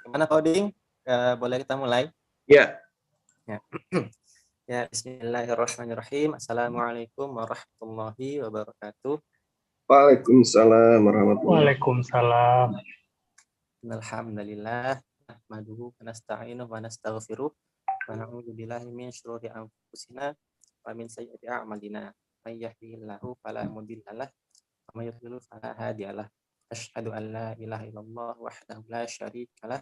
Gimana coding? Boleh kita mulai? Ya. Ya. Ya, bismillahirrahmanirrahim. Assalamualaikum warahmatullahi wabarakatuh. Waalaikumsalam warahmatullahi Waalaikumsalam. Alhamdulillah. Nahmaduhu wa nasta'inuhu wa nastaghfiruh. Wa na'udzu billahi min syururi anfusina wa min sayyiati a'malina. May yahdihillahu fala mudhillalah wa may yudhlil fala hadiyalah. Asyhadu an la ilaha illallah wahdahu la syarikalah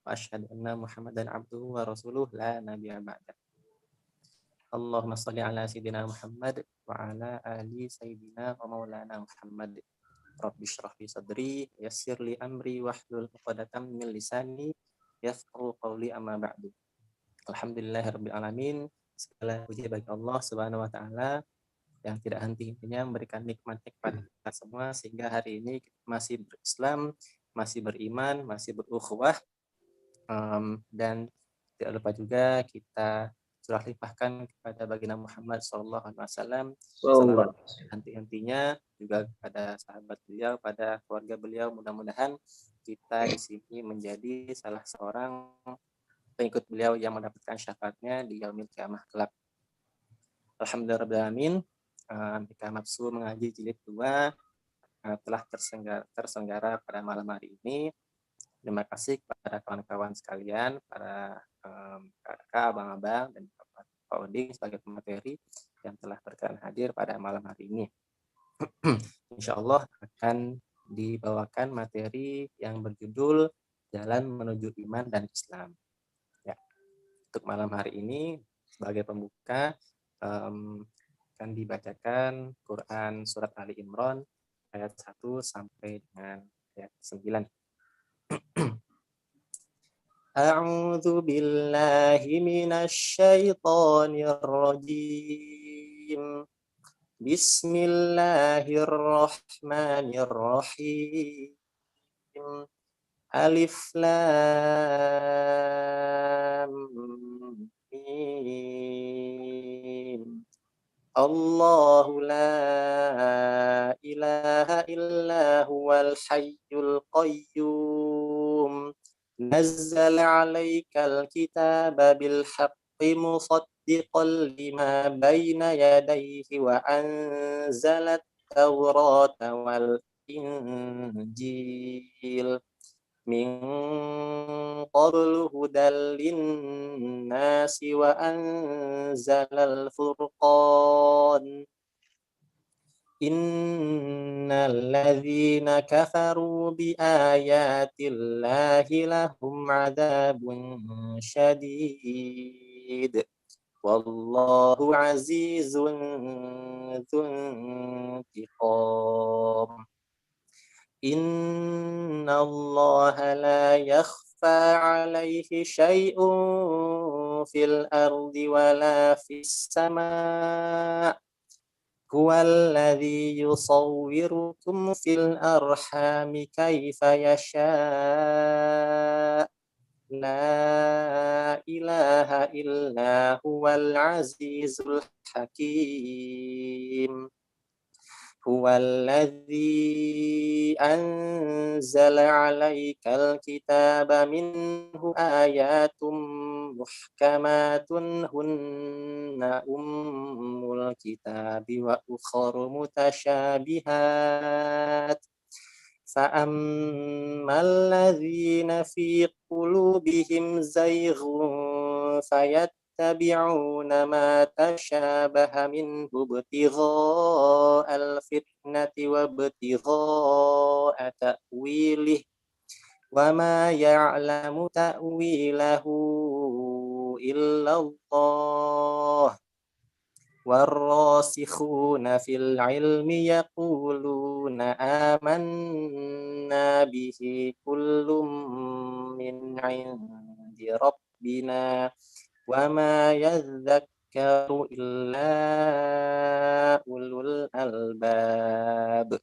wa asyhadu anna Muhammadan abduhu wa rasuluh la nabiyya ba'da. Allahumma shalli ala sayyidina Muhammad wa ala ali sayyidina wa maulana Muhammad. Rabbi shrah li sadri yassir li amri wahlul 'uqdatam min lisani yafqahu qawli amma ba'du. Alhamdulillahirabbil alamin. Segala puji bagi Allah Subhanahu wa taala yang tidak henti-hentinya memberikan nikmat kepada kita semua sehingga hari ini kita masih berislam, masih beriman, masih berukhuwah, dan tidak lupa juga kita surah limpahkan kepada baginda Muhammad SAW salawat henti-hentinya juga kepada sahabat beliau, pada keluarga beliau. Mudah-mudahan kita di sini menjadi salah seorang pengikut beliau yang mendapatkan syafaatnya di yaumil qiyamah kelak. Alhamdulillahirrahmanirrahim. Mika Nafsu Mengaji Jilid 2 telah terselenggara pada malam hari ini. Terima kasih kepada kawan-kawan sekalian, para kakak, abang-abang, dan Pak Oding sebagai pemateri yang telah berkenan hadir pada malam hari ini. Insya Allah akan dibawakan materi yang berjudul Jalan Menuju Iman dan Islam. Ya. Untuk malam hari ini sebagai pembuka akan dibacakan Quran Surat Ali Imran ayat 1 sampai dengan ayat 9. A'udzu billahi minasy syaithanir rajim. Bismillahirrahmanirrahim. Alif lam mim. Allahu la ilaha illa huwal hayyul qayyum. نزل عليك الكتاب بالحق مصدقا لما بين يديه وأنزل التوراة والإنجيل من قبل هدى للناس وأنزل الفرقان Innal ladzina kafaru bi ayatillahi lahum adzabun syadid wallahu azizun dzuntiqam. Innallaha la yakhfa 'alaihi syai'un fil ardi wala fis sama'. Huwallazi yusawwirukum fil arhami kaifa yasha'. La ilaha illa huwal azizul hakim. Huwallazi anzala 'alaikal kitaba minhu ayatum muhkamatun hunna ummul kitabi wa ukharu mutasyabihat. Fa'ammal ladzina fi qulubihim zayghun fayattabi'una ma tashabaha minhu ibtigha'al fitnati wa ibtigha'a ta'wilih wa ma ya'lamu ta'wilahu illallah. Warrasikhuna fil ilmi yaquluna amanna bihi kullum min 'indi rabbina wa ma yadhakkaru illa ulul albab.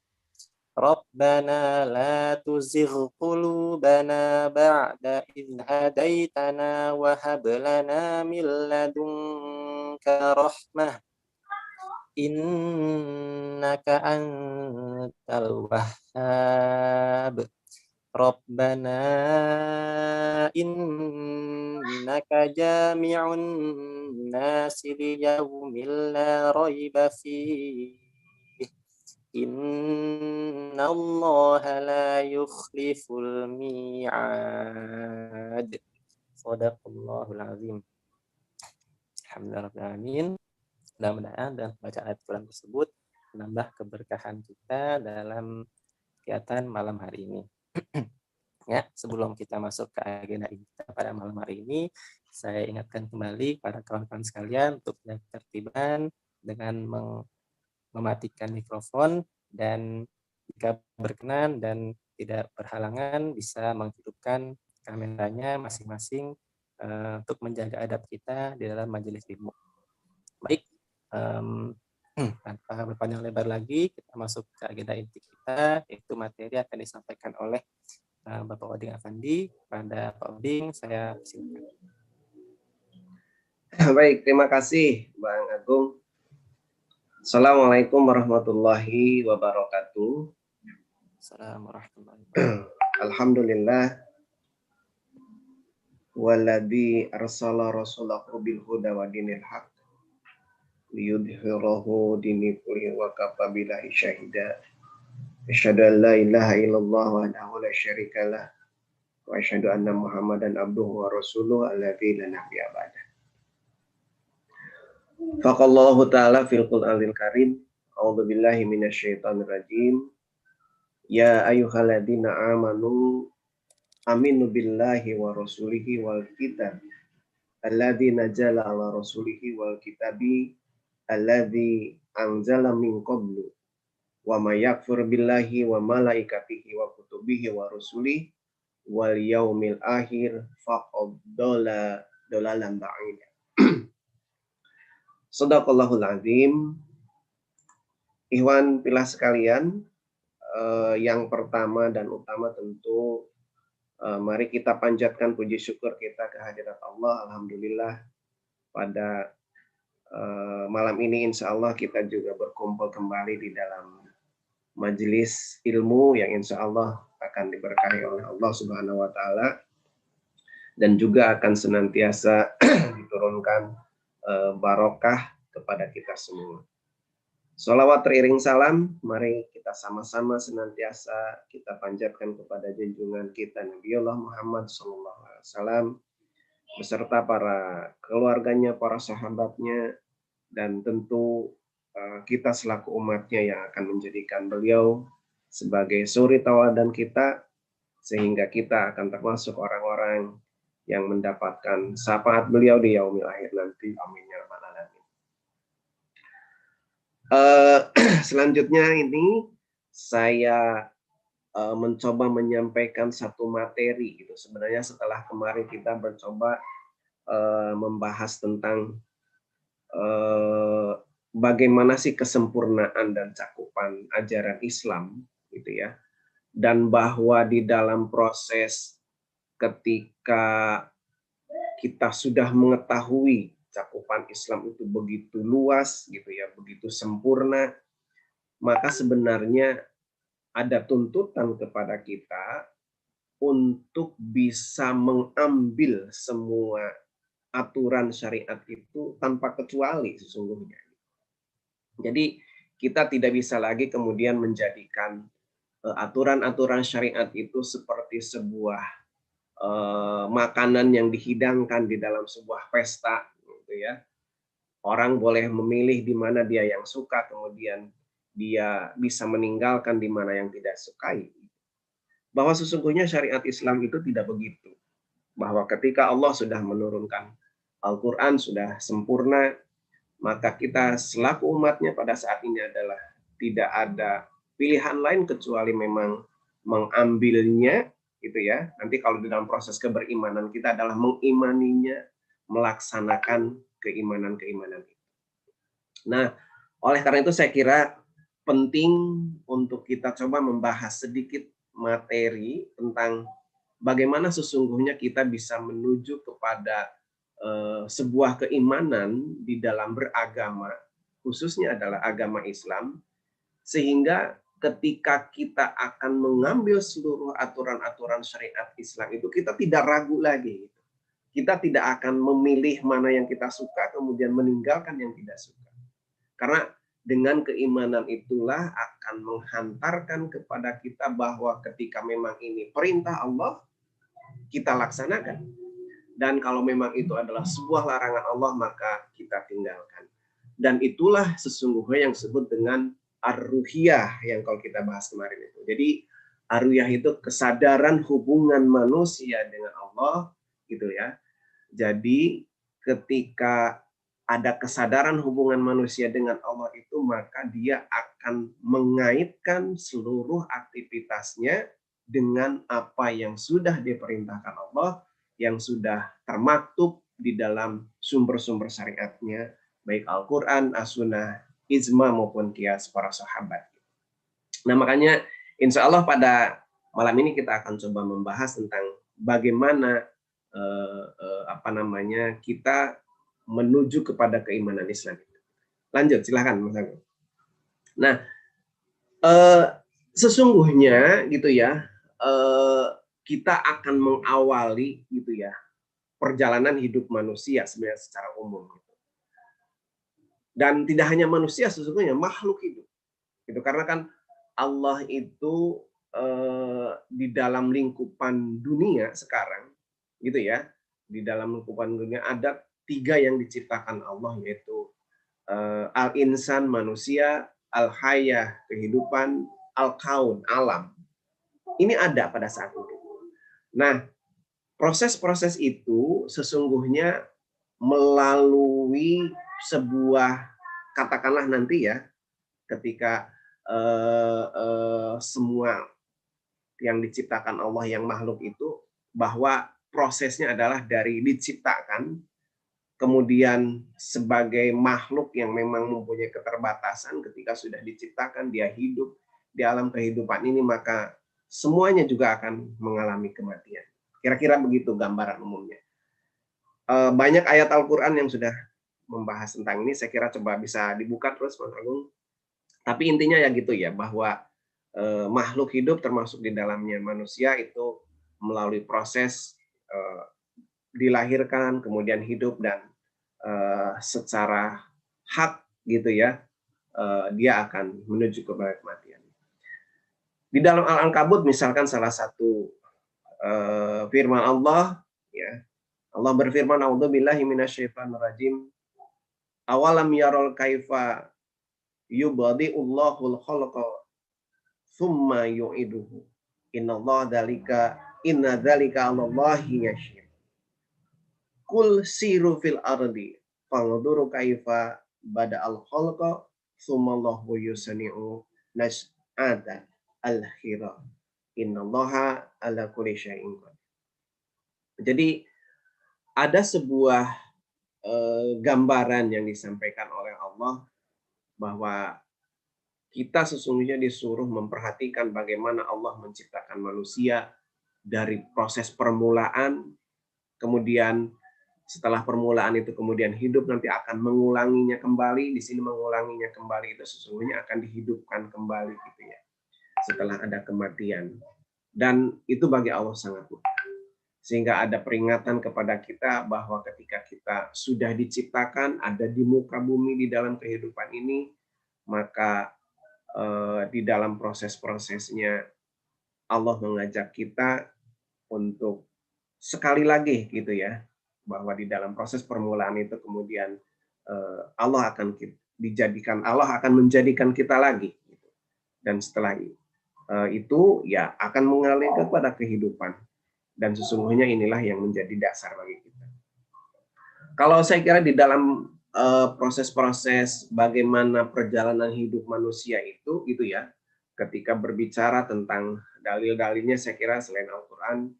Rabbana la tuzigh qulubana ba'da idh hadaitana wa hab lana min ladunka rahmah innaka antal wahhab. Rabbana innaka jami'un nasi liyaumin la raiba fihi innallaha la yukhliful mi'ad. Shadaqallahul azim. Alhamdulillahirabbil alamin. Mudah-mudahan dengan bacaan ayat Quran tersebut menambah keberkahan kita dalam kegiatan malam hari ini. Ya, sebelum kita masuk ke agenda kita pada malam hari ini, saya ingatkan kembali para kawan-kawan sekalian untuk jaga ketertiban dengan mematikan mikrofon, dan jika berkenan dan tidak berhalangan bisa menghidupkan kameranya masing-masing untuk menjaga adab kita di dalam majelis ilmu. Baik, tanpa berpanjang lebar lagi, kita masuk ke agenda inti kita, yaitu materi akan disampaikan oleh Bapak Oding Afandi. Pada Pak Oding, saya silakan. Baik, terima kasih Bang Agung. Assalamualaikum warahmatullahi wabarakatuh. Assalamualaikum warahmatullahi wabarakatuh. Alhamdulillah. Walladzi arsala rasulahu bil huda wa dinil haq liyudhhirahu dini kulli wa kafa billahi syahida. Asyhadu an la ilaha illallah wahdahu la syarikalah wa asyhadu anna Muhammadan abduhu wa rasuluhu alladzi la nabiyya ba'dah. Faqallahu ta'ala fil Qur'anil Karim. A'udzu billahi minasyaitonir rajim. Ya ayyuhalladzina amanu aminu billahi wa rasulihi wal kitab alladzi nazala ala rasulihi wal kitabi alladzi anzala min qablu wa may yakfur billahi wa malaikatihi wa kutubihi wa rusulihi wal yaumil akhir faqad dalalan ba'ida. Shadaqallahul azim. Ikhwan fillah sekalian, yang pertama dan utama tentu mari kita panjatkan puji syukur kita kehadirat Allah. Alhamdulillah pada malam ini insya Allah kita juga berkumpul kembali di dalam majelis ilmu yang insya Allah akan diberkahi oleh Allah Subhanahu wa Ta'ala, dan juga akan senantiasa diturunkan barokah kepada kita semua. Sholawat teriring salam, mari kita sama-sama senantiasa kita panjatkan kepada junjungan kita Nabiullah Muhammad SAW beserta para keluarganya, para sahabatnya, dan tentu kita selaku umatnya yang akan menjadikan beliau sebagai suri tauladan kita, sehingga kita akan termasuk orang-orang yang mendapatkan syafaat beliau di yaumil akhir nanti. Amin ya rabbal alamin. Selanjutnya ini saya mencoba menyampaikan satu materi gitu. Sebenarnya setelah kemarin kita mencoba membahas tentang bagaimana sih kesempurnaan dan cakupan ajaran Islam gitu ya, dan bahwa di dalam proses ketika kita sudah mengetahui cakupan Islam itu begitu luas gitu ya, begitu sempurna, maka sebenarnya ada tuntutan kepada kita untuk bisa mengambil semua aturan syariat itu tanpa kecuali sesungguhnya. Jadi kita tidak bisa lagi kemudian menjadikan aturan-aturan syariat itu seperti sebuah makanan yang dihidangkan di dalam sebuah pesta gitu ya. Orang boleh memilih di mana dia yang suka, kemudian dia bisa meninggalkan di mana yang tidak sukai. Bahwa sesungguhnya syariat Islam itu tidak begitu. Bahwa ketika Allah sudah menurunkan Al-Quran sudah sempurna, maka kita selaku umatnya pada saat ini adalah tidak ada pilihan lain kecuali memang mengambilnya gitu ya. Nanti kalau di dalam proses keberimanan kita adalah mengimaninya, melaksanakan keimanan-keimanan itu. Nah, oleh karena itu saya kira penting untuk kita coba membahas sedikit materi tentang bagaimana sesungguhnya kita bisa menuju kepada sebuah keimanan di dalam beragama, khususnya adalah agama Islam, sehingga ketika kita akan mengambil seluruh aturan-aturan syariat Islam itu kita tidak ragu lagi. Kita tidak akan memilih mana yang kita suka kemudian meninggalkan yang tidak suka. Karena dengan keimanan itulah akan menghantarkan kepada kita bahwa ketika memang ini perintah Allah, kita laksanakan. Dan kalau memang itu adalah sebuah larangan Allah, maka kita tinggalkan. Dan itulah sesungguhnya yang disebut dengan ar-ruhiyah yang kalau kita bahas kemarin itu. Jadi ar-ruhiyah itu kesadaran hubungan manusia dengan Allah, gitu ya. Jadi ketika ada kesadaran hubungan manusia dengan Allah itu, maka dia akan mengaitkan seluruh aktivitasnya dengan apa yang sudah diperintahkan Allah, yang sudah termaktub di dalam sumber-sumber syariatnya, baik Al-Quran, As-Sunnah, Ijma maupun kias para sahabat. Nah makanya insya Allah pada malam ini kita akan coba membahas tentang bagaimana kita menuju kepada keimanan Islam. Lanjut, silahkan Mas Agung. Nah, sesungguhnya gitu ya, kita akan mengawali gitu ya perjalanan hidup manusia sebenarnya secara umum. Dan tidak hanya manusia, sesungguhnya makhluk hidup. Gitu, karena kan Allah itu di dalam lingkupan dunia sekarang, gitu ya, di dalam lingkupan dunia ada 3 yang diciptakan Allah, yaitu al-insan manusia, al-hayah kehidupan, al-kaun alam. Ini ada pada saat itu. Nah, proses-proses itu sesungguhnya melalui sebuah, katakanlah nanti ya, ketika semua yang diciptakan Allah yang makhluk itu, bahwa prosesnya adalah dari diciptakan, kemudian sebagai makhluk yang memang mempunyai keterbatasan, ketika sudah diciptakan dia hidup di alam kehidupan ini, maka semuanya juga akan mengalami kematian. Kira-kira begitu gambaran umumnya. Banyak ayat Al-Quran yang sudah membahas tentang ini, saya kira coba bisa dibuka terus Mas Agung. Tapi intinya ya gitu ya, bahwa makhluk hidup termasuk di dalamnya manusia itu melalui proses dilahirkan, kemudian hidup, dan secara hak gitu ya, dia akan menuju kepada kematian. Di dalam Al-Ankabut misalkan salah satu firman Allah, ya, Allah berfirman, "A'udzubillahi minasyaitonirrajim. Awalam yarol kaifa yubadi'ullahul khalqa tsumma yu'iduhu. Inna dzalika 'alallahi yasyir. Qul siru fil ardi fanzuru kaifa bada'al khalqa tsumma Allahu yusni'u nas'ata al-khira. Innallaha 'ala kulli syai'in qadir." Jadi ada sebuah gambaran yang disampaikan oleh Allah bahwa kita sesungguhnya disuruh memperhatikan bagaimana Allah menciptakan manusia dari proses permulaan, kemudian setelah permulaan itu kemudian hidup, nanti akan mengulanginya kembali. Di sini mengulanginya kembali itu sesungguhnya akan dihidupkan kembali gitu ya, setelah ada kematian. Dan itu bagi Allah sangat mudah. Sehingga ada peringatan kepada kita bahwa ketika kita sudah diciptakan, ada di muka bumi di dalam kehidupan ini, maka di dalam proses-prosesnya Allah mengajak kita untuk sekali lagi gitu ya, bahwa di dalam proses permulaan itu kemudian Allah akan menjadikan kita lagi gitu. Dan setelah itu ya akan mengalir kepada kehidupan, dan sesungguhnya inilah yang menjadi dasar bagi kita. Kalau saya kira di dalam proses-proses bagaimana perjalanan hidup manusia itu gitu ya, ketika berbicara tentang dalil-dalilnya, saya kira selain Al-Quran,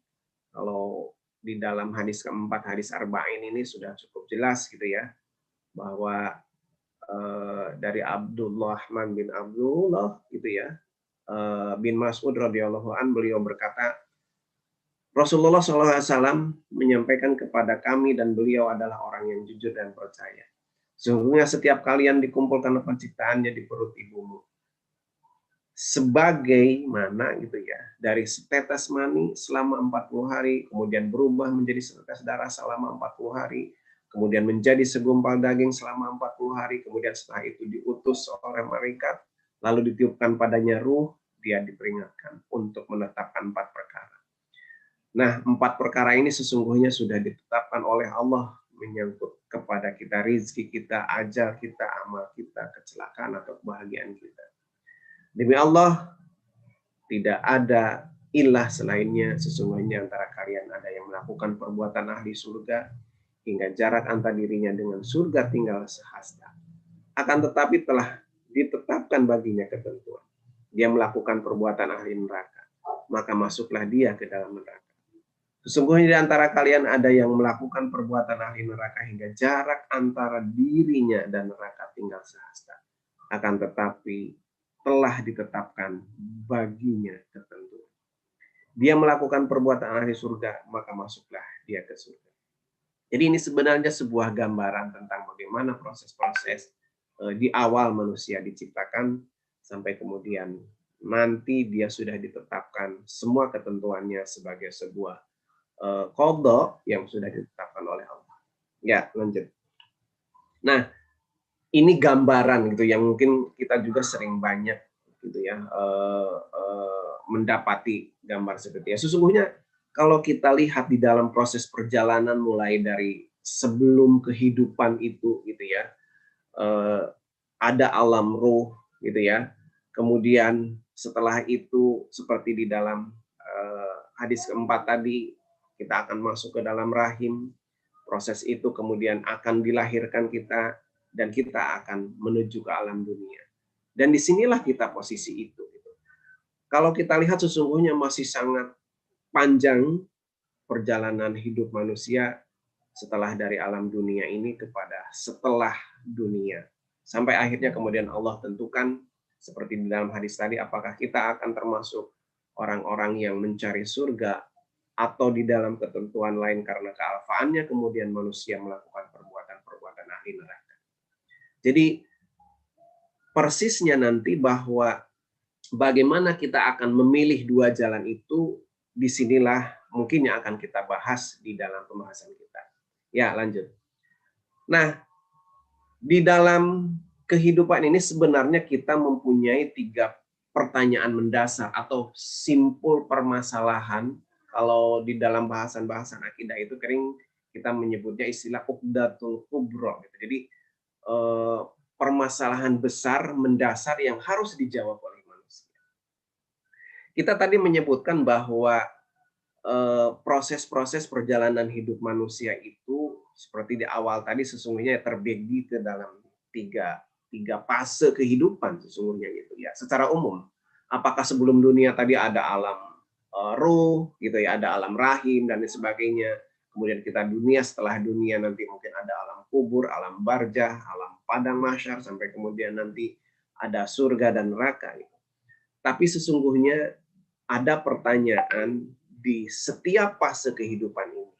kalau di dalam hadis keempat, hadis arba'in ini sudah cukup jelas gitu ya, bahwa dari Abdurrahman bin Abdullah gitu ya, bin Mas'ud radhiyallahu an, beliau berkata, Rasulullah SAW menyampaikan kepada kami dan beliau adalah orang yang jujur dan percaya. Sesungguhnya setiap kalian dikumpulkan penciptaannya di perut ibumu. Sebagaimana gitu ya, dari setetes mani selama 40 hari, kemudian berubah menjadi setetes darah selama 40 hari, kemudian menjadi segumpal daging selama 40 hari, kemudian setelah itu diutus oleh malaikat, lalu ditiupkan padanya ruh, dia diperingatkan untuk menetapkan 4 perkara. Nah, 4 perkara ini sesungguhnya sudah ditetapkan oleh Allah menyangkut kepada kita, rizki kita, ajal kita, amal kita, kecelakaan atau kebahagiaan kita. Demi Allah, tidak ada ilah selainnya, sesungguhnya antara kalian ada yang melakukan perbuatan ahli surga, hingga jarak antara dirinya dengan surga tinggal sehasta. Akan tetapi telah ditetapkan baginya ketentuan. Dia melakukan perbuatan ahli neraka, maka masuklah dia ke dalam neraka. Sesungguhnya di antara kalian ada yang melakukan perbuatan ahli neraka hingga jarak antara dirinya dan neraka tinggal sehasta. Akan tetapi telah ditetapkan baginya ketentuan. Dia melakukan perbuatan ahli surga, maka masuklah dia ke surga. Jadi ini sebenarnya sebuah gambaran tentang bagaimana proses-proses di awal manusia diciptakan sampai kemudian nanti dia sudah ditetapkan semua ketentuannya sebagai sebuah qadha yang sudah ditetapkan oleh Allah. Ya, lanjut. Nah, ini gambaran gitu yang mungkin kita juga sering banyak gitu ya mendapati gambar seperti itu. Sesungguhnya kalau kita lihat di dalam proses perjalanan mulai dari sebelum kehidupan itu gitu ya, ada alam ruh gitu ya. Kemudian setelah itu seperti di dalam hadis keempat tadi, kita akan masuk ke dalam rahim. Proses itu kemudian akan dilahirkan kita dan kita akan menuju ke alam dunia. Dan disinilah kita posisi itu. Kalau kita lihat sesungguhnya masih sangat panjang perjalanan hidup manusia setelah dari alam dunia ini kepada setelah dunia. Sampai akhirnya kemudian Allah tentukan seperti di dalam hadis tadi, apakah kita akan termasuk orang-orang yang mencari surga atau di dalam ketentuan lain karena kealfaannya kemudian manusia melakukan perbuatan-perbuatan ahli neraka. Jadi persisnya nanti bahwa bagaimana kita akan memilih dua jalan itu, disinilah mungkin yang akan kita bahas di dalam pembahasan kita. Ya, lanjut. Nah, di dalam kehidupan ini sebenarnya kita mempunyai 3 pertanyaan mendasar atau simpul permasalahan. Kalau di dalam bahasan-bahasan akidah itu kita menyebutnya istilah uqdatul kubra. Jadi permasalahan besar mendasar yang harus dijawab oleh manusia. Kita tadi menyebutkan bahwa proses-proses perjalanan hidup manusia itu seperti di awal tadi sesungguhnya terbagi ke dalam tiga fase kehidupan sesungguhnya gitu ya. Secara umum, apakah sebelum dunia tadi ada alam ruh gitu ya, ada alam rahim dan sebagainya. Kemudian kita dunia, setelah dunia nanti mungkin ada alam kubur, alam barzah, alam padang mahsyar, sampai kemudian nanti ada surga dan neraka gitu. Tapi sesungguhnya ada pertanyaan di setiap fase kehidupan ini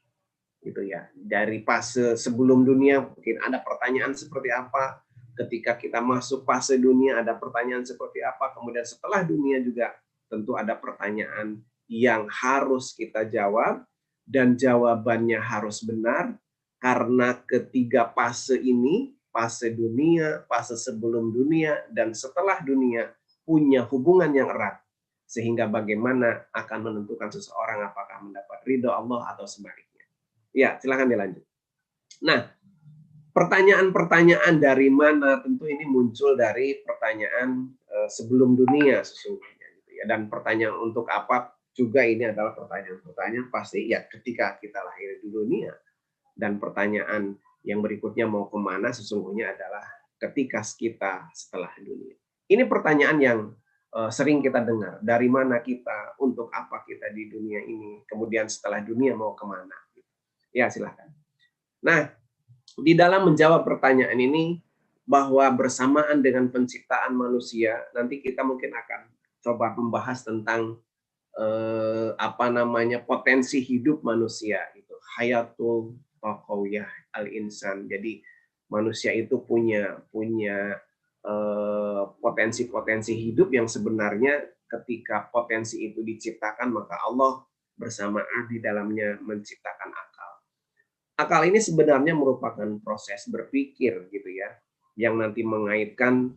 gitu ya. Dari fase sebelum dunia mungkin ada pertanyaan seperti apa, ketika kita masuk fase dunia ada pertanyaan seperti apa, kemudian setelah dunia juga tentu ada pertanyaan yang harus kita jawab dan jawabannya harus benar, karena ketiga fase ini, fase dunia, fase sebelum dunia dan setelah dunia punya hubungan yang erat, sehingga bagaimana akan menentukan seseorang apakah mendapat ridho Allah atau sebaliknya. Ya, silakan dilanjut. Nah, pertanyaan-pertanyaan dari mana, tentu ini muncul dari pertanyaan sebelum dunia sesungguhnya gitu ya. Dan pertanyaan untuk apa juga ini adalah pertanyaan-pertanyaan pasti ya ketika kita lahir di dunia. Dan pertanyaan yang berikutnya mau kemana sesungguhnya adalah ketika kita setelah dunia. Ini pertanyaan yang sering kita dengar, dari mana kita, untuk apa kita di dunia ini, kemudian setelah dunia mau kemana. Ya, silahkan. Nah, di dalam menjawab pertanyaan ini, bahwa bersamaan dengan penciptaan manusia, nanti kita mungkin akan coba membahas tentang potensi hidup manusia itu, hayatul taqawiyah al-insan. Jadi manusia itu punya potensi-potensi hidup yang sebenarnya ketika potensi itu diciptakan, maka Allah bersamaan di dalamnya menciptakan akal. Akal ini sebenarnya merupakan proses berpikir gitu ya, yang nanti mengaitkan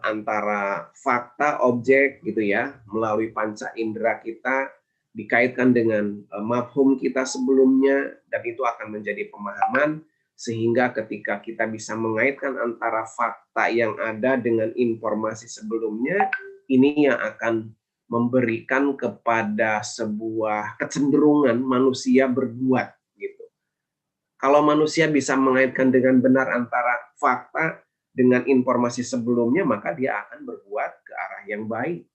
antara fakta, objek gitu ya, melalui panca indera kita, dikaitkan dengan mafhum kita sebelumnya, dan itu akan menjadi pemahaman, sehingga ketika kita bisa mengaitkan antara fakta yang ada dengan informasi sebelumnya, ini yang akan memberikan kepada sebuah kecenderungan manusia berbuat gitu. Kalau manusia bisa mengaitkan dengan benar antara fakta dengan informasi sebelumnya, maka dia akan berbuat ke arah yang baik.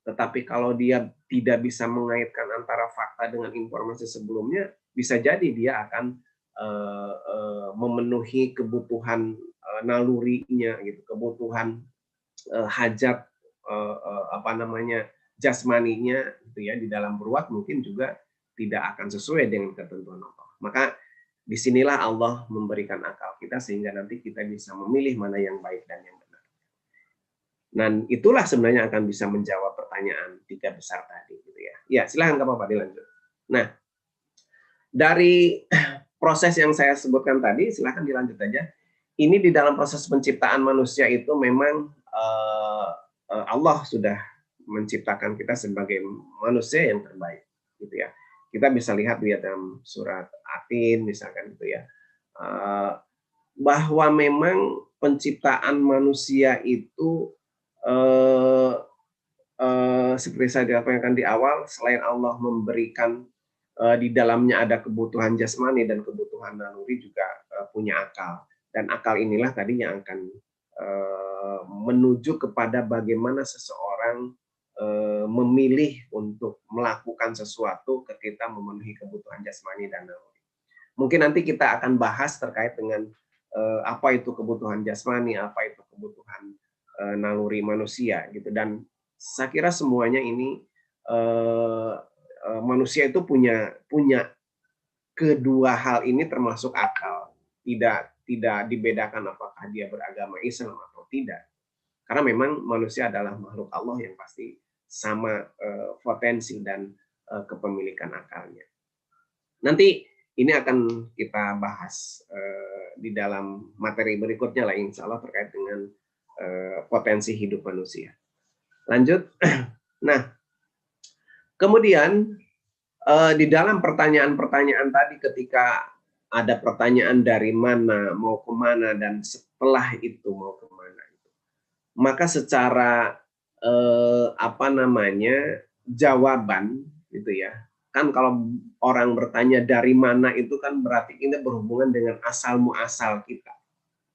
Tetapi kalau dia tidak bisa mengaitkan antara fakta dengan informasi sebelumnya, bisa jadi dia akan memenuhi kebutuhan nalurinya, gitu, kebutuhan hajat jasmaninya, gitu ya, di dalam berbuat mungkin juga tidak akan sesuai dengan ketentuan Allah. Maka disinilah Allah memberikan akal kita sehingga nanti kita bisa memilih mana yang baik dan yang benar. Dan itulah sebenarnya akan bisa menjawab pertanyaan 3 besar tadi gitu ya. Ya, silahkan Kak Bapak dilanjut. Nah, dari proses yang saya sebutkan tadi, silahkan dilanjut aja. Ini di dalam proses penciptaan manusia itu memang Allah sudah menciptakan kita sebagai manusia yang terbaik gitu ya. Kita bisa lihat di dalam surat Atin misalkan gitu ya, bahwa memang penciptaan manusia itu seperti saya katakan di awal, selain Allah memberikan di dalamnya ada kebutuhan jasmani dan kebutuhan naluri, juga punya akal, dan akal inilah tadi yang akan menuju kepada bagaimana seseorang memilih untuk melakukan sesuatu ketika memenuhi kebutuhan jasmani dan naluri. Mungkin nanti kita akan bahas terkait dengan apa itu kebutuhan jasmani, apa itu kebutuhan naluri manusia gitu. Dan saya kira semuanya ini manusia itu punya kedua hal ini termasuk akal. Tidak dibedakan apakah dia beragama Islam atau tidak. Karena memang manusia adalah makhluk Allah yang pasti sama potensi dan kepemilikan akalnya. Nanti ini akan kita bahas di dalam materi berikutnya lah, insya Allah, terkait dengan potensi hidup manusia. Lanjut. Nah, kemudian di dalam pertanyaan-pertanyaan tadi, ketika ada pertanyaan dari mana mau kemana dan setelah itu mau kemana, maka secara jawaban gitu ya, kan kalau orang bertanya dari mana itu kan berarti ini berhubungan dengan asal muasal kita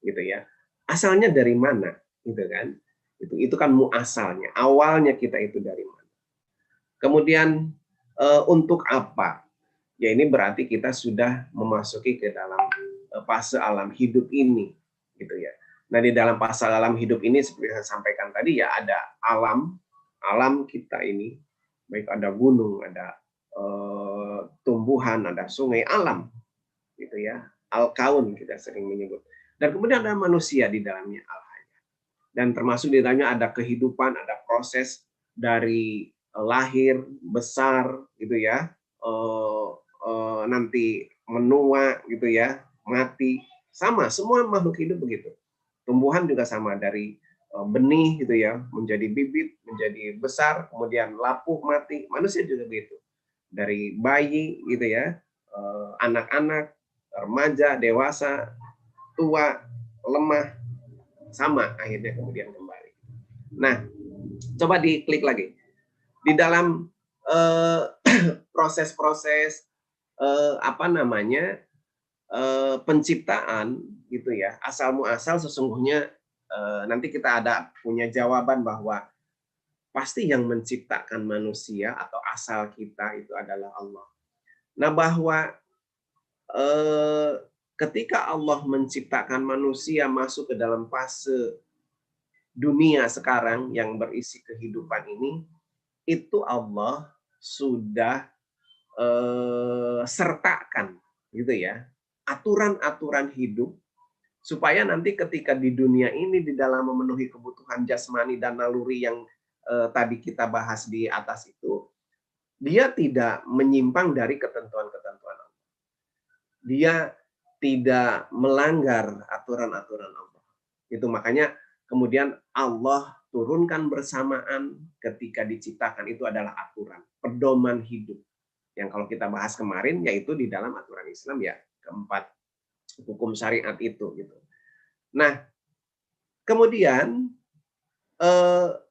gitu ya, asalnya dari mana gitu kan, itu kan muasalnya, awalnya kita itu dari mana. Kemudian untuk apa, ya ini berarti kita sudah memasuki ke dalam fase alam hidup ini gitu ya. Nah, di dalam fase alam hidup ini seperti saya sampaikan tadi ya, ada alam kita ini, baik ada gunung, ada tumbuhan, ada sungai, alam gitu ya, al-kaun kita sering menyebut. Dan kemudian ada manusia di dalamnya, al-hayat. Dan termasuk di dalamnya ada kehidupan, ada proses dari lahir, besar gitu ya, nanti menua gitu ya, mati, sama semua makhluk hidup begitu. Tumbuhan juga sama, dari benih gitu ya, menjadi bibit, menjadi besar, kemudian lapuh, mati. Manusia juga begitu, dari bayi gitu ya, anak-anak, remaja, dewasa, tua, lemah, sama akhirnya kemudian kembali. Nah, coba diklik lagi di dalam proses-proses penciptaan gitu ya, asal muasal sesungguhnya nanti kita ada punya jawaban bahwa pasti yang menciptakan manusia atau asal kita itu adalah Allah. Nah, bahwa ketika Allah menciptakan manusia masuk ke dalam fase dunia sekarang yang berisi kehidupan ini, itu Allah sudah sertakan gitu ya, aturan-aturan hidup supaya nanti ketika di dunia ini di dalam memenuhi kebutuhan jasmani dan naluri yang tadi kita bahas di atas itu, dia tidak menyimpang dari ketentuan-ketentuan Allah. Dia tidak melanggar aturan-aturan Allah. Itu makanya kemudian Allah turunkan bersamaan ketika diciptakan, itu adalah aturan, pedoman hidup. Yang kalau kita bahas kemarin yaitu di dalam aturan Islam ya keempat hukum syariat itu gitu. Nah, kemudian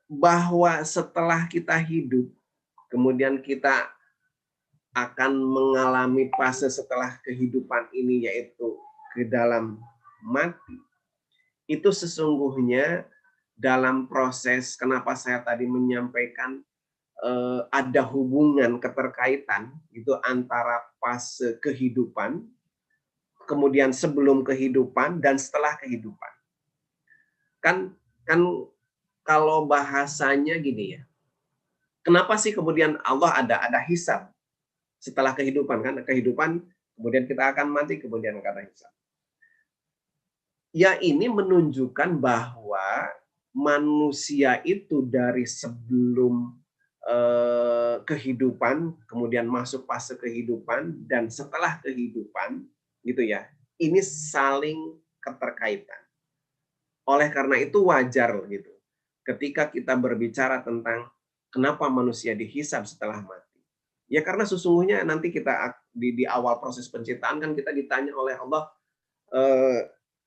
bahwa setelah kita hidup, kemudian kita akan mengalami fase setelah kehidupan ini yaitu ke dalam mati. Itu sesungguhnya dalam proses, kenapa saya tadi menyampaikan ada hubungan keterkaitan itu antara fase kehidupan, kemudian sebelum kehidupan dan setelah kehidupan. Kan kalau bahasanya gini ya. Kenapa sih kemudian Allah ada hisab setelah kehidupan, kan kehidupan kemudian kita akan mati kemudian kata hisab. Ya ini menunjukkan bahwa manusia itu dari sebelum kehidupan, kemudian masuk fase kehidupan, dan setelah kehidupan, gitu ya, ini saling keterkaitan. Oleh karena itu wajar gitu, ketika kita berbicara tentang kenapa manusia dihisab setelah mati. Ya karena sesungguhnya nanti kita di awal proses penciptaan kan kita ditanya oleh Allah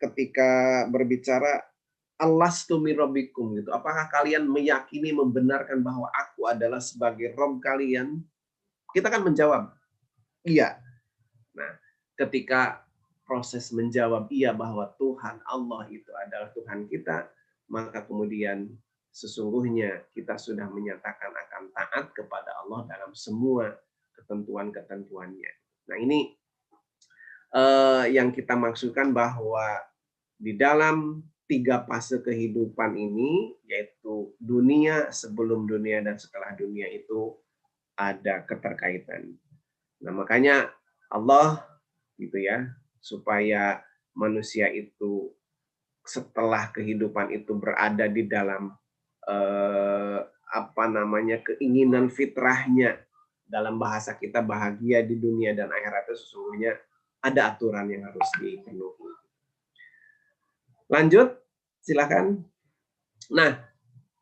ketika berbicara Alastu mi rabbikum gitu. Apakah kalian meyakini membenarkan bahwa aku adalah sebagai Rob kalian? Kita kan menjawab, iya. Nah, ketika proses menjawab iya bahwa Tuhan Allah itu adalah Tuhan kita, maka kemudian sesungguhnya kita sudah menyatakan akan taat kepada Allah dalam semua ketentuan-ketentuannya. Nah, ini yang kita maksudkan bahwa di dalam 3 fase kehidupan ini, yaitu dunia, sebelum dunia, dan setelah dunia itu ada keterkaitan. Nah, makanya Allah gitu ya, supaya manusia itu setelah kehidupan itu berada di dalam keinginan fitrahnya, dalam bahasa kita bahagia di dunia dan akhirat itu sesungguhnya ada aturan yang harus dipenuhi. Lanjut, silakan. Nah,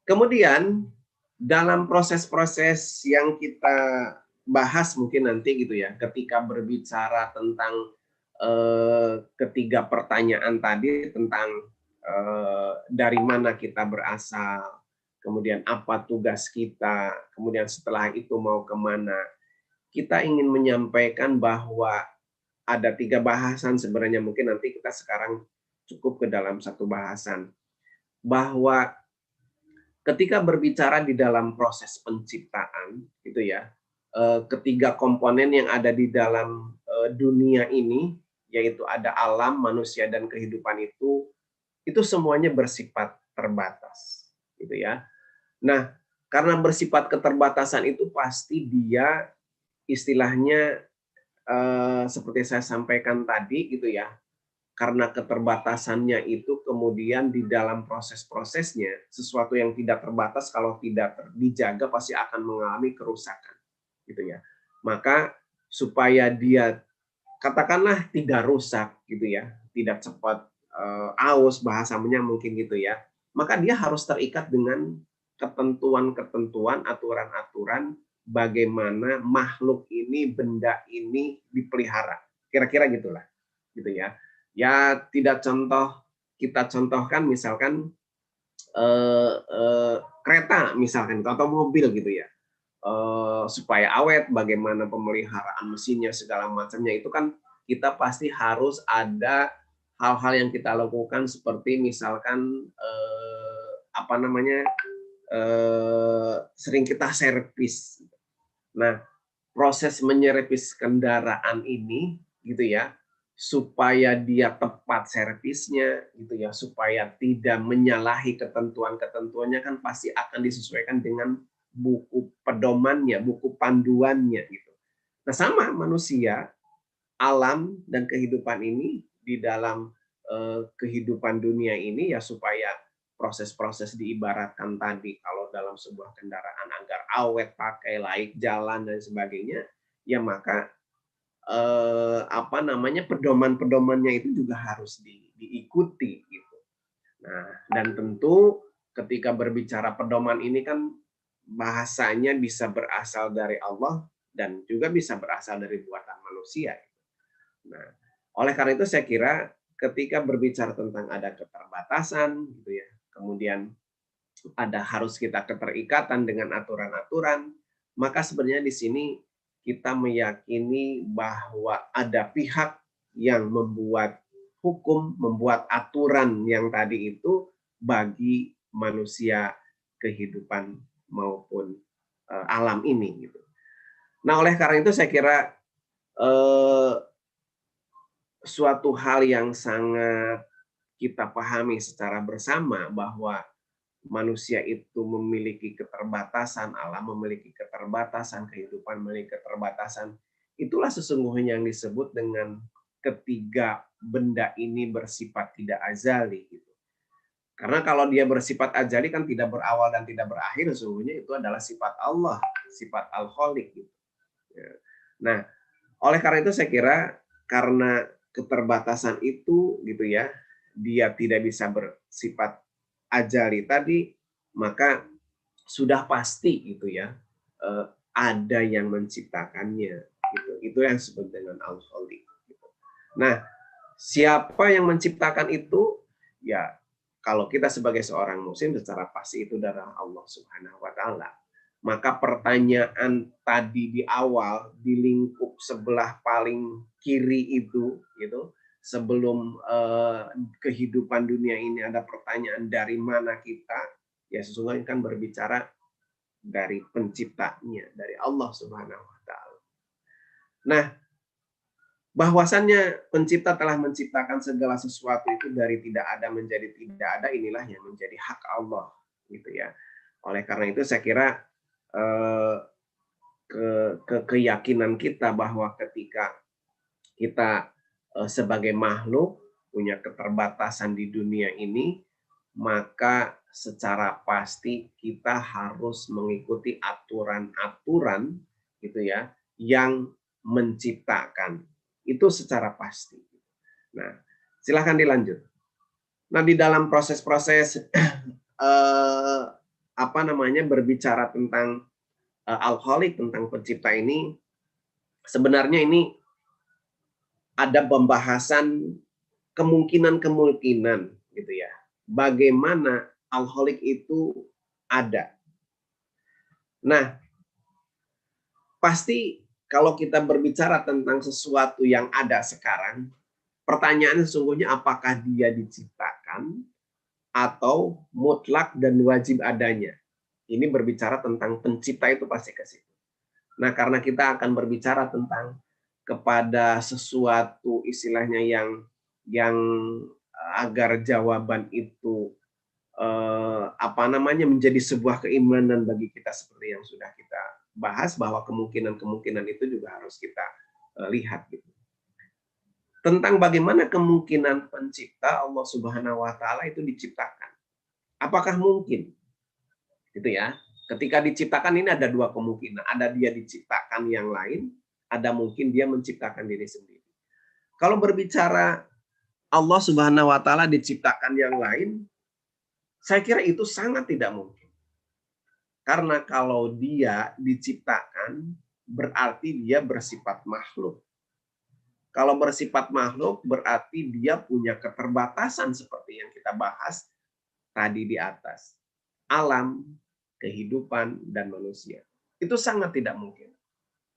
kemudian dalam proses-proses yang kita bahas mungkin nanti gitu ya, ketika berbicara tentang ketiga pertanyaan tadi tentang dari mana kita berasal, kemudian apa tugas kita, kemudian setelah itu mau kemana. Kita ingin menyampaikan bahwa ada 3 bahasan sebenarnya, mungkin nanti kita sekarang cukup ke dalam satu bahasan. Bahwa ketika berbicara di dalam proses penciptaan, gitu ya, ketiga komponen yang ada di dalam dunia ini, yaitu ada alam, manusia, dan kehidupan itu semuanya bersifat terbatas, gitu ya. Nah, karena bersifat keterbatasan itu pasti dia istilahnya seperti saya sampaikan tadi, gitu ya. Karena keterbatasannya itu kemudian di dalam proses-prosesnya, sesuatu yang tidak terbatas kalau tidak dijaga pasti akan mengalami kerusakan, gitu ya. Maka supaya dia katakanlah tidak rusak gitu ya, tidak cepat aus bahasanya mungkin gitu ya, maka dia harus terikat dengan ketentuan-ketentuan, aturan-aturan bagaimana makhluk ini, benda ini dipelihara. Kira-kira gitulah, gitu ya. Ya tidak kita contohkan misalkan kereta misalkan atau mobil gitu ya, supaya awet, bagaimana pemeliharaan mesinnya segala macamnya itu kan kita pasti harus ada hal-hal yang kita lakukan seperti misalkan sering kita servis. Nah, proses menyervis kendaraan ini gitu ya, supaya dia tepat servisnya gitu ya, supaya tidak menyalahi ketentuan-ketentuannya kan pasti akan disesuaikan dengan buku pedomannya, buku panduannya gitu. Nah, sama manusia, alam dan kehidupan ini di dalam kehidupan dunia ini ya supaya proses-proses diibaratkan tadi kalau dalam sebuah kendaraan agar awet, pakai, laik jalan dan sebagainya, ya maka apa namanya pedoman-pedomannya itu juga harus diikuti gitu. Nah, dan tentu ketika berbicara pedoman ini kan bahasanya bisa berasal dari Allah dan juga bisa berasal dari buatan manusia. Nah, oleh karena itu saya kira ketika berbicara tentang ada keterbatasan gitu ya, kemudian ada harus kita keterikatan dengan aturan-aturan, maka sebenarnya di sini kita meyakini bahwa ada pihak yang membuat hukum, membuat aturan yang tadi itu bagi manusia kehidupan maupun alam ini gitu. Nah, oleh karena itu saya kira eh, suatu hal yang sangat kita pahami secara bersama bahwa manusia itu memiliki keterbatasan, alam memiliki keterbatasan, kehidupan memiliki keterbatasan. Itulah sesungguhnya yang disebut dengan ketiga benda ini bersifat tidak azali. Gitu. Karena kalau dia bersifat azali kan tidak berawal dan tidak berakhir, sesungguhnya itu adalah sifat Allah, sifat Al-Khaliq. Gitu. Nah, oleh karena itu saya kira karena keterbatasan itu gitu ya, dia tidak bisa bersifat ajali tadi, maka sudah pasti gitu ya, ada yang menciptakannya. Gitu. Itu yang disebut dengan Al-Khaliq. Gitu. Nah, siapa yang menciptakan itu? Ya, kalau kita sebagai seorang muslim secara pasti itu dari Allah Subhanahu wa taala. Maka pertanyaan tadi di awal di lingkup sebelah paling kiri itu gitu, sebelum kehidupan dunia ini ada pertanyaan dari mana kita, ya sesungguhnya kan berbicara dari penciptanya, dari Allah Subhanahu wa taala. Nah, bahwasannya pencipta telah menciptakan segala sesuatu itu dari tidak ada menjadi tidak ada, inilah yang menjadi hak Allah gitu ya. Oleh karena itu saya kira keyakinan kita bahwa ketika kita sebagai makhluk punya keterbatasan di dunia ini, maka secara pasti kita harus mengikuti aturan-aturan gitu ya yang menciptakan itu secara pasti. Nah, silahkan dilanjut. Nah, di dalam proses-proses apa namanya berbicara tentang Al-Khaliq, tentang pencipta ini, sebenarnya ini ada pembahasan kemungkinan-kemungkinan gitu ya. Bagaimana Al-Khaliq itu ada. Nah, pasti kalau kita berbicara tentang sesuatu yang ada sekarang, pertanyaannya sesungguhnya apakah dia diciptakan atau mutlak dan wajib adanya. Ini berbicara tentang pencipta itu pasti ke situ. Nah, karena kita akan berbicara tentang kepada sesuatu istilahnya yang agar jawaban itu apa namanya menjadi sebuah keimanan bagi kita seperti yang sudah kita bahas bahwa kemungkinan-kemungkinan itu juga harus kita lihat gitu. Tentang bagaimana kemungkinan pencipta Allah Subhanahu wa taala itu diciptakan. Apakah mungkin? Gitu ya. Ketika diciptakan ini ada dua kemungkinan, ada dia diciptakan yang lain, ada mungkin dia menciptakan diri sendiri. Kalau berbicara Allah Subhanahu wa taala diciptakan yang lain, saya kira itu sangat tidak mungkin. Karena kalau dia diciptakan berarti dia bersifat makhluk. Kalau bersifat makhluk berarti dia punya keterbatasan seperti yang kita bahas tadi di atas. Alam, kehidupan, dan manusia. Itu sangat tidak mungkin.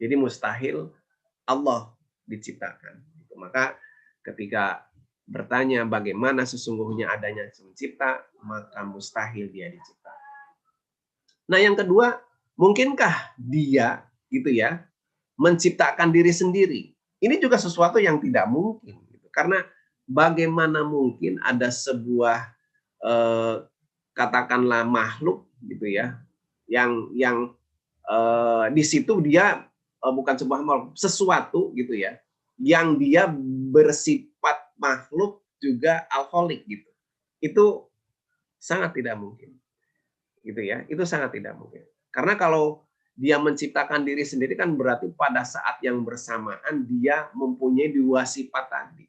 Jadi mustahil Allah diciptakan. Maka ketika bertanya bagaimana sesungguhnya adanya pencipta, maka mustahil dia dicipta. Nah, yang kedua, mungkinkah dia gitu ya menciptakan diri sendiri? Ini juga sesuatu yang tidak mungkin. Karena bagaimana mungkin ada sebuah katakanlah makhluk gitu ya, yang di situ dia bukan sebuah makhluk, sesuatu gitu ya, yang dia bersifat makhluk juga alkoholik gitu. Itu sangat tidak mungkin, gitu ya. Itu sangat tidak mungkin. Karena kalau dia menciptakan diri sendiri kan berarti pada saat yang bersamaan dia mempunyai dua sifat tadi.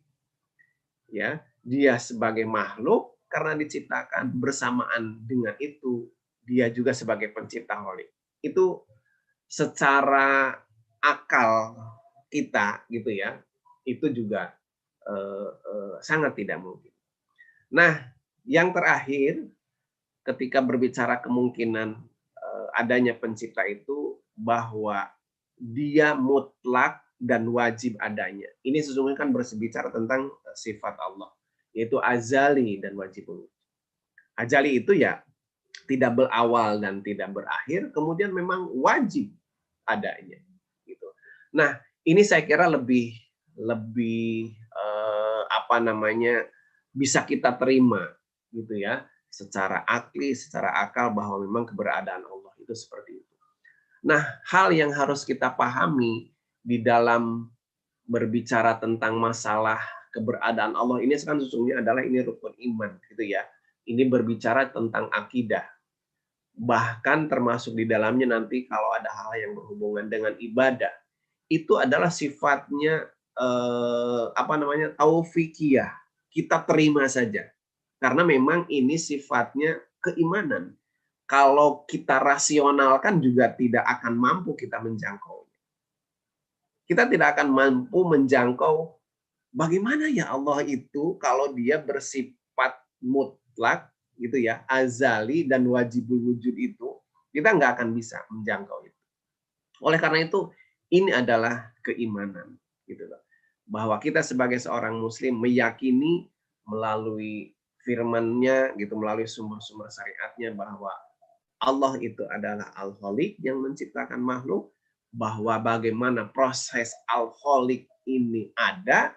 Ya, dia sebagai makhluk karena diciptakan, bersamaan dengan itu dia juga sebagai pencipta holik. Itu secara akal kita gitu ya, itu juga sangat tidak mungkin. Nah, yang terakhir ketika berbicara kemungkinan adanya pencipta itu bahwa dia mutlak dan wajib adanya. Ini sesungguhnya kan berbicara tentang sifat Allah, yaitu azali dan wajib. Azali itu ya tidak berawal dan tidak berakhir, kemudian memang wajib adanya. Gitu. Nah, ini saya kira lebih apa namanya bisa kita terima gitu ya, secara akli, secara akal bahwa memang keberadaan Allah itu seperti itu. Nah, hal yang harus kita pahami di dalam berbicara tentang masalah keberadaan Allah ini kan sesungguhnya adalah ini rukun iman gitu ya. Ini berbicara tentang akidah. Bahkan termasuk di dalamnya nanti kalau ada hal yang berhubungan dengan ibadah, itu adalah sifatnya apa namanya taufikiyah. Kita terima saja. Karena memang ini sifatnya keimanan. Kalau kita rasionalkan juga tidak akan mampu kita menjangkau. Kita tidak akan mampu menjangkau bagaimana ya Allah itu kalau dia bersifat mutlak gitu ya, azali dan wajibul wujud itu, kita nggak akan bisa menjangkau itu. Oleh karena itu, ini adalah keimanan gitu loh. Bahwa kita sebagai seorang muslim meyakini melalui firman-Nya gitu, melalui sumber-sumber syariatnya bahwa Allah itu adalah Al-Khaliq yang menciptakan makhluk, bahwa bagaimana proses Al-Khaliq ini ada,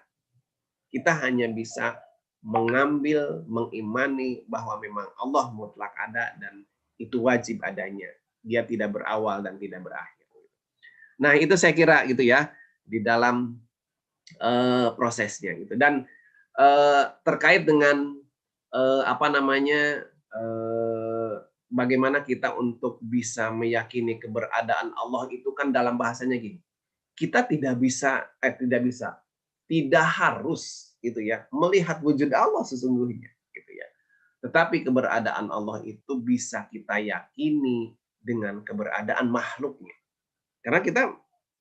kita hanya bisa mengambil, mengimani bahwa memang Allah mutlak ada dan itu wajib adanya. Dia tidak berawal dan tidak berakhir. Nah, itu saya kira gitu ya di dalam prosesnya gitu. Dan terkait dengan apa namanya bagaimana kita untuk bisa meyakini keberadaan Allah itu kan dalam bahasanya gini. Kita tidak harus gitu ya melihat wujud Allah sesungguhnya gitu ya. Tetapi keberadaan Allah itu bisa kita yakini dengan keberadaan makhluknya. Karena kita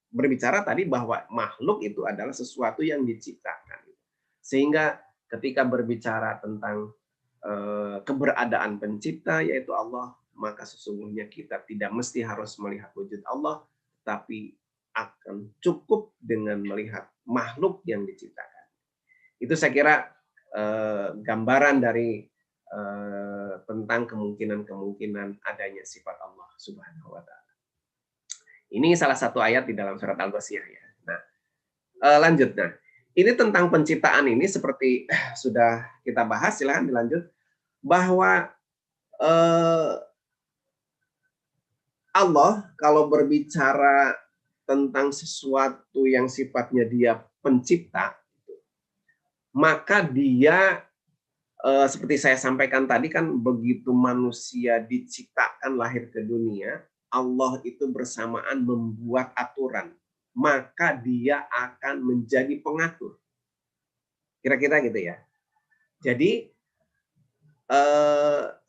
berbicara tadi bahwa makhluk itu adalah sesuatu yang diciptakan. Sehingga ketika berbicara tentang keberadaan pencipta yaitu Allah, maka sesungguhnya kita tidak mesti harus melihat wujud Allah, tapi akan cukup dengan melihat makhluk yang diciptakan. Itu saya kira gambaran dari tentang kemungkinan-kemungkinan adanya sifat Allah Subhanahu wa taala. Ini salah satu ayat di dalam surat Al-Ghasyiyah ya. Nah, lanjut. Nah, ini tentang penciptaan ini seperti sudah kita bahas, silahkan dilanjut, bahwa Allah kalau berbicara tentang sesuatu yang sifatnya dia pencipta, maka dia seperti saya sampaikan tadi kan begitu manusia diciptakan lahir ke dunia, Allah itu bersamaan membuat aturan, maka dia akan menjadi pengatur. Kira-kira gitu ya. Jadi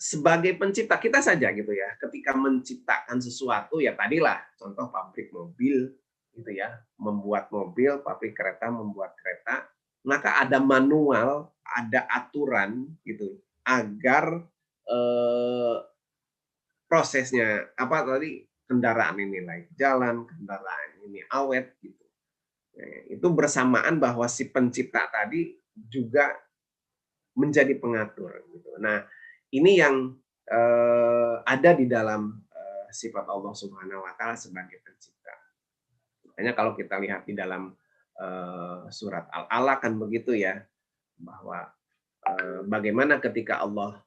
sebagai pencipta kita saja gitu ya, ketika menciptakan sesuatu ya tadilah contoh pabrik mobil gitu ya, membuat mobil, pabrik kereta membuat kereta, maka ada manual, ada aturan gitu agar prosesnya apa tadi kendaraan ini layak jalan, kendaraan ini awet gitu. Itu bersamaan bahwa si pencipta tadi juga menjadi pengatur gitu. Nah, ini yang ada di dalam sifat Allah Subhanahu wa taala sebagai pencipta. Makanya kalau kita lihat di dalam surat Al-Alaq kan begitu ya, bahwa bagaimana ketika Allah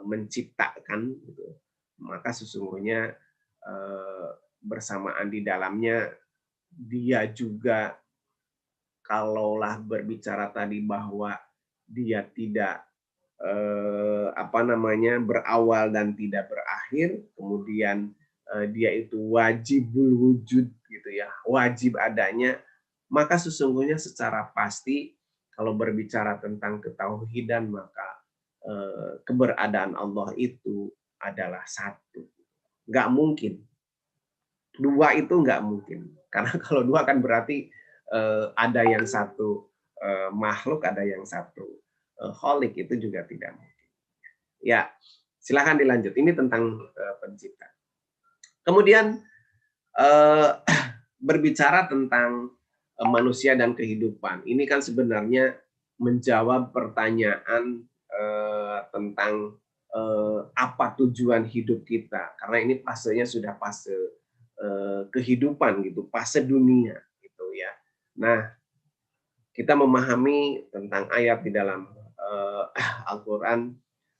menciptakan gitu, maka sesungguhnya bersamaan di dalamnya dia juga, kalaulah berbicara tadi bahwa dia tidak berawal dan tidak berakhir, kemudian dia itu wajibul wujud gitu ya, wajib adanya, maka sesungguhnya secara pasti kalau berbicara tentang ketauhidan maka keberadaan Allah itu adalah satu. Nggak mungkin. Dua itu nggak mungkin. Karena kalau dua kan berarti ada yang satu makhluk, ada yang satu kholik, itu juga tidak mungkin. Ya, silahkan dilanjut. Ini tentang pencipta. Kemudian berbicara tentang manusia dan kehidupan. Ini kan sebenarnya menjawab pertanyaan tentang apa tujuan hidup kita. Karena ini fasenya sudah fase kehidupan gitu, fase dunia gitu ya. Nah, kita memahami tentang ayat di dalam Al-Qur'an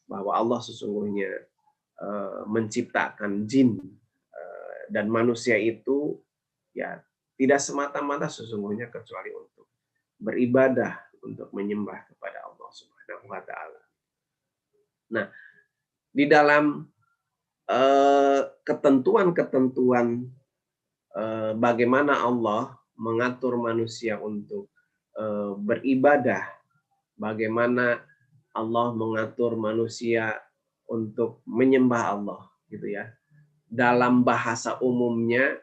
bahwa Allah sesungguhnya menciptakan jin dan manusia itu ya tidak semata-mata sesungguhnya kecuali untuk beribadah, untuk menyembah kepada Allah Subhanahu wa taala. Nah, di dalam ketentuan-ketentuan bagaimana Allah mengatur manusia untuk beribadah, bagaimana Allah mengatur manusia untuk menyembah Allah gitu ya. Dalam bahasa umumnya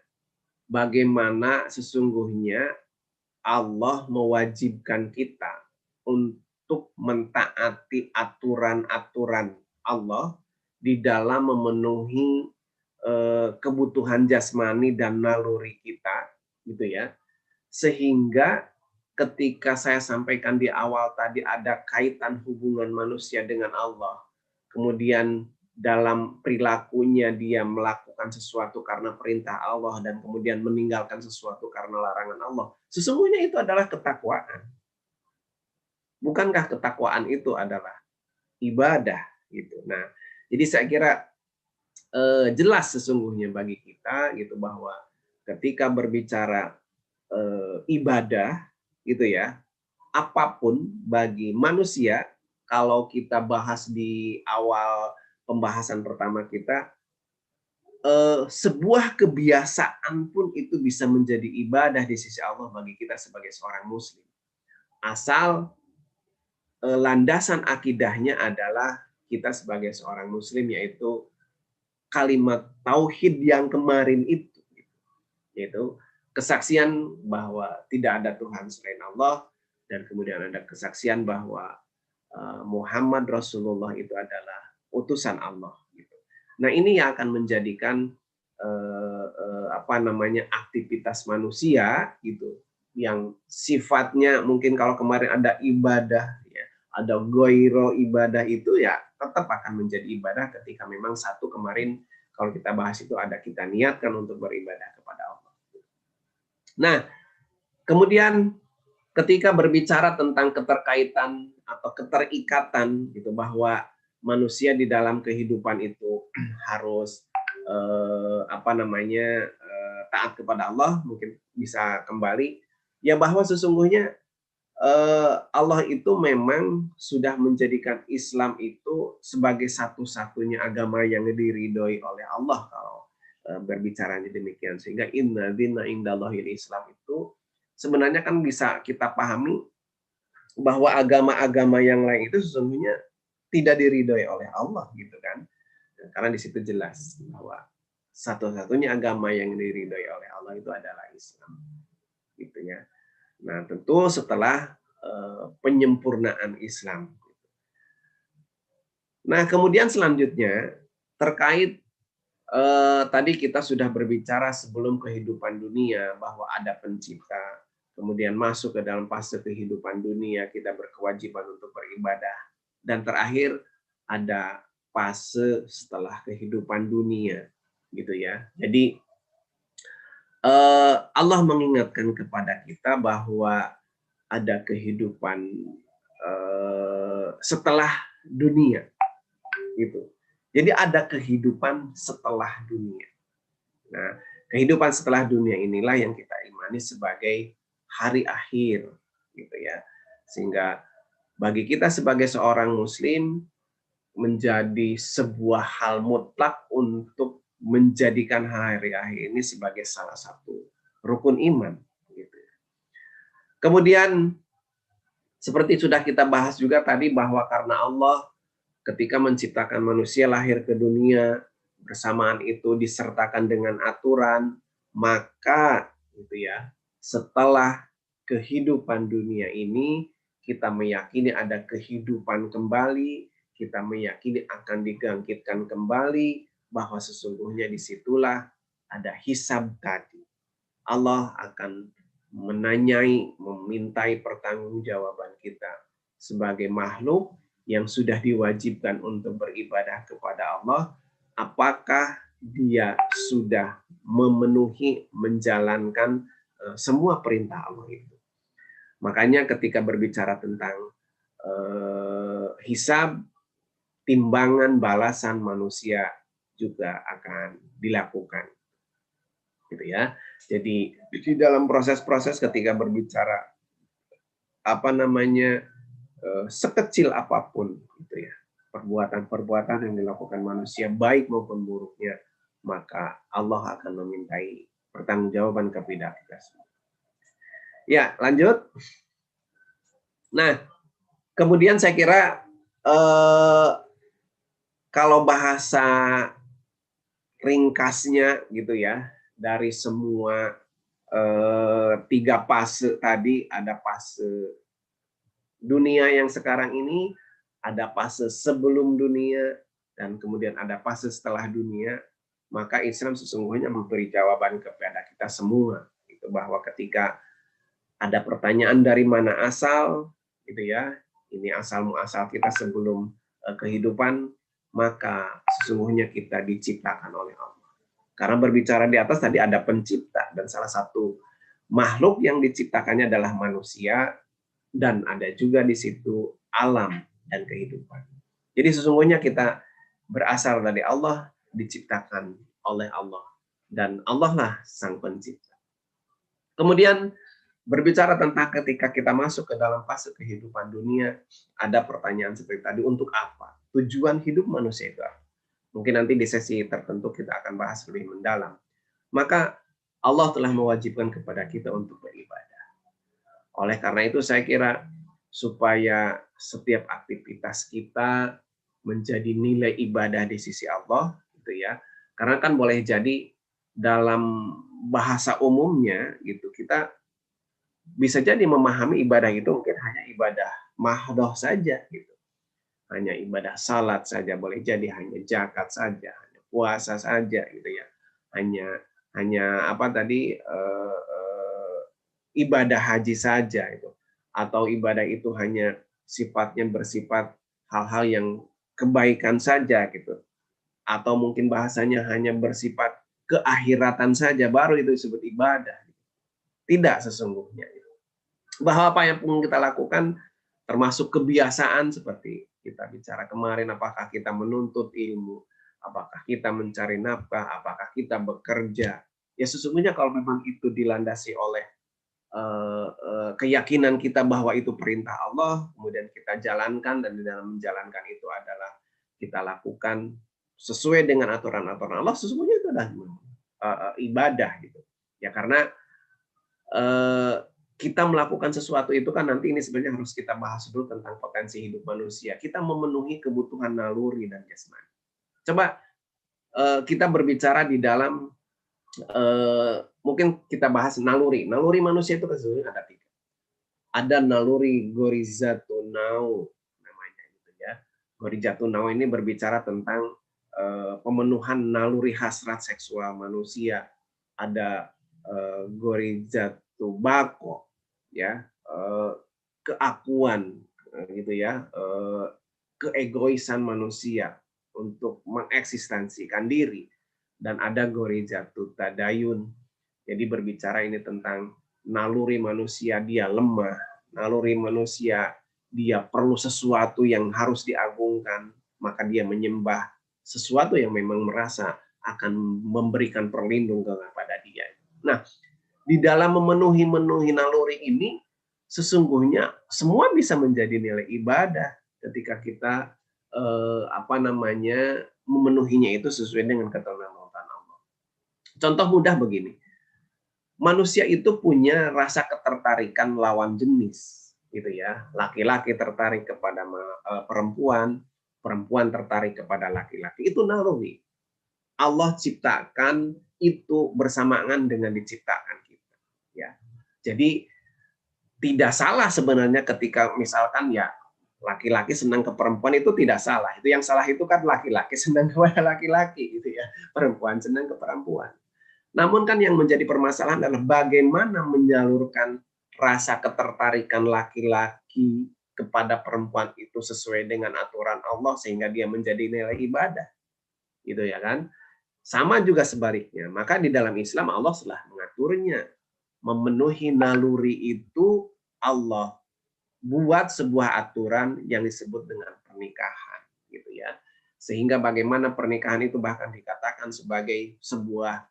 bagaimana sesungguhnya Allah mewajibkan kita untuk mentaati aturan-aturan Allah di dalam memenuhi kebutuhan jasmani dan naluri kita, gitu ya. Sehingga ketika saya sampaikan di awal tadi ada kaitan hubungan manusia dengan Allah, kemudian dalam perilakunya dia melakukan sesuatu karena perintah Allah dan kemudian meninggalkan sesuatu karena larangan Allah. Sesungguhnya itu adalah ketakwaan. Bukankah ketakwaan itu adalah ibadah gitu. Nah, jadi saya kira jelas sesungguhnya bagi kita gitu bahwa ketika berbicara ibadah gitu ya, apapun bagi manusia, kalau kita bahas di awal pembahasan pertama kita, sebuah kebiasaan pun itu bisa menjadi ibadah di sisi Allah bagi kita sebagai seorang muslim. Asal landasan akidahnya adalah kita sebagai seorang muslim, yaitu kalimat tauhid yang kemarin itu, yaitu kesaksian bahwa tidak ada Tuhan selain Allah, dan kemudian ada kesaksian bahwa Muhammad Rasulullah itu adalah utusan Allah. Nah, ini yang akan menjadikan aktivitas manusia gitu, yang sifatnya mungkin kalau kemarin ada ibadah, ya, ada goiro ibadah, itu ya tetap akan menjadi ibadah ketika memang satu kemarin kalau kita bahas itu ada kita niatkan untuk beribadah kepada Allah. Nah, kemudian ketika berbicara tentang keterkaitan atau keterikatan gitu, bahwa manusia di dalam kehidupan itu harus taat kepada Allah, mungkin bisa kembali ya bahwa sesungguhnya Allah itu memang sudah menjadikan Islam itu sebagai satu-satunya agama yang diridhoi oleh Allah kalau berbicaranya demikian, sehingga inna dina indallahil Islam itu sebenarnya kan bisa kita pahami bahwa agama-agama yang lain itu sesungguhnya tidak diridhoi oleh Allah gitu kan. Karena di situ jelas bahwa satu-satunya agama yang diridhoi oleh Allah itu adalah Islam. Gitu ya. Nah, tentu setelah penyempurnaan Islam. Nah, kemudian selanjutnya terkait tadi kita sudah berbicara sebelum kehidupan dunia bahwa ada pencipta, kemudian masuk ke dalam fase kehidupan dunia, kita berkewajiban untuk beribadah, dan terakhir ada fase setelah kehidupan dunia, gitu ya. Jadi Allah mengingatkan kepada kita bahwa ada kehidupan setelah dunia, gitu. Jadi ada kehidupan setelah dunia. Nah, kehidupan setelah dunia inilah yang kita imani sebagai hari akhir, gitu ya. Sehingga bagi kita sebagai seorang Muslim menjadi sebuah hal mutlak untuk menjadikan hari akhir ini sebagai salah satu rukun iman. Gitu. Kemudian seperti sudah kita bahas juga tadi bahwa karena Allah ketika menciptakan manusia lahir ke dunia, bersamaan itu disertakan dengan aturan, maka gitu ya, setelah kehidupan dunia ini kita meyakini ada kehidupan kembali, kita meyakini akan digangkitkan kembali, bahwa sesungguhnya disitulah ada hisab tadi. Allah akan menanyai, memintai pertanggungjawaban kita sebagai makhluk yang sudah diwajibkan untuk beribadah kepada Allah, apakah dia sudah memenuhi, menjalankan semua perintah Allah itu. Makanya ketika berbicara tentang hisab, timbangan balasan manusia juga akan dilakukan. Gitu ya. Jadi di dalam proses-proses ketika berbicara sekecil apapun gitu ya, perbuatan-perbuatan yang dilakukan manusia baik maupun buruknya, maka Allah akan memintai pertanggungjawaban kepada kita semua. Ya, lanjut. Nah, kemudian saya kira kalau bahasa ringkasnya gitu ya, dari semua 3 fase tadi, ada fase dunia yang sekarang ini, ada fase sebelum dunia, dan kemudian ada fase setelah dunia, maka Islam sesungguhnya memberi jawaban kepada kita semua, gitu, bahwa ketika ada pertanyaan dari mana asal, gitu ya, ini asal muasal kita sebelum kehidupan, maka sesungguhnya kita diciptakan oleh Allah. Karena berbicara di atas tadi ada pencipta, dan salah satu makhluk yang diciptakannya adalah manusia, dan ada juga di situ alam dan kehidupan. Jadi sesungguhnya kita berasal dari Allah, diciptakan oleh Allah, dan Allah lah sang pencipta. Kemudian berbicara tentang ketika kita masuk ke dalam fase kehidupan dunia, ada pertanyaan seperti tadi, untuk apa? Tujuan hidup manusia itu apa? Mungkin nanti di sesi tertentu kita akan bahas lebih mendalam. Maka Allah telah mewajibkan kepada kita untuk beribadah. Oleh karena itu saya kira supaya setiap aktivitas kita menjadi nilai ibadah di sisi Allah, gitu ya. Karena kan boleh jadi dalam bahasa umumnya gitu kita bisa jadi memahami ibadah itu mungkin hanya ibadah mahdoh saja gitu. Hanya ibadah salat saja, boleh jadi hanya zakat saja, hanya puasa saja gitu ya. Hanya apa tadi ibadah haji saja itu, atau ibadah itu hanya sifatnya bersifat hal-hal yang kebaikan saja gitu, atau mungkin bahasanya hanya bersifat keakhiratan saja, baru itu disebut ibadah. Tidak sesungguhnya. Bahwa apa yang pun kita lakukan termasuk kebiasaan seperti kita bicara kemarin, apakah kita menuntut ilmu, apakah kita mencari nafkah, apakah kita bekerja. Ya sesungguhnya kalau memang itu dilandasi oleh keyakinan kita bahwa itu perintah Allah, kemudian kita jalankan, dan di dalam menjalankan itu adalah kita lakukan sesuai dengan aturan-aturan Allah, sesungguhnya itu adalah ibadah gitu. Ya karena kita melakukan sesuatu itu kan nanti ini sebenarnya harus kita bahas dulu tentang potensi hidup manusia. Kita memenuhi kebutuhan naluri dan jasmani. Coba kita berbicara di dalam mungkin kita bahas naluri. Naluri manusia itu sebenarnya ada 3. Ada naluri Gorizatun namanya gitu ya. Gorizatun ini berbicara tentang pemenuhan naluri hasrat seksual manusia. Ada Gorizatubako ya, keakuan gitu ya, keegoisan manusia untuk mengeksistensikan diri, dan ada Gorizatut Tadayun, Jadi berbicara ini tentang naluri manusia dia lemah, naluri manusia dia perlu sesuatu yang harus diagungkan, maka dia menyembah sesuatu yang memang merasa akan memberikan perlindungan kepada dia. Nah, di dalam memenuhi naluri ini, sesungguhnya semua bisa menjadi nilai ibadah ketika kita memenuhinya itu sesuai dengan ketentuan Allah. Contoh mudah begini, manusia itu punya rasa ketertarikan lawan jenis, gitu ya. Laki-laki tertarik kepada perempuan, perempuan tertarik kepada laki-laki. Itu naluri. Allah ciptakan itu bersamaan dengan diciptakan kita. Ya, jadi tidak salah sebenarnya ketika misalkan ya laki-laki senang ke perempuan itu tidak salah. Itu yang salah itu kan laki-laki senang kepada laki-laki, gitu ya. Perempuan senang ke perempuan. Namun kan yang menjadi permasalahan adalah bagaimana menyalurkan rasa ketertarikan laki-laki kepada perempuan itu sesuai dengan aturan Allah sehingga dia menjadi nilai ibadah. Gitu ya kan? Sama juga sebaliknya. Maka di dalam Islam Allah telah mengaturnya. Memenuhi naluri itu Allah buat sebuah aturan yang disebut dengan pernikahan, gitu ya. Sehingga bagaimana pernikahan itu bahkan dikatakan sebagai sebuah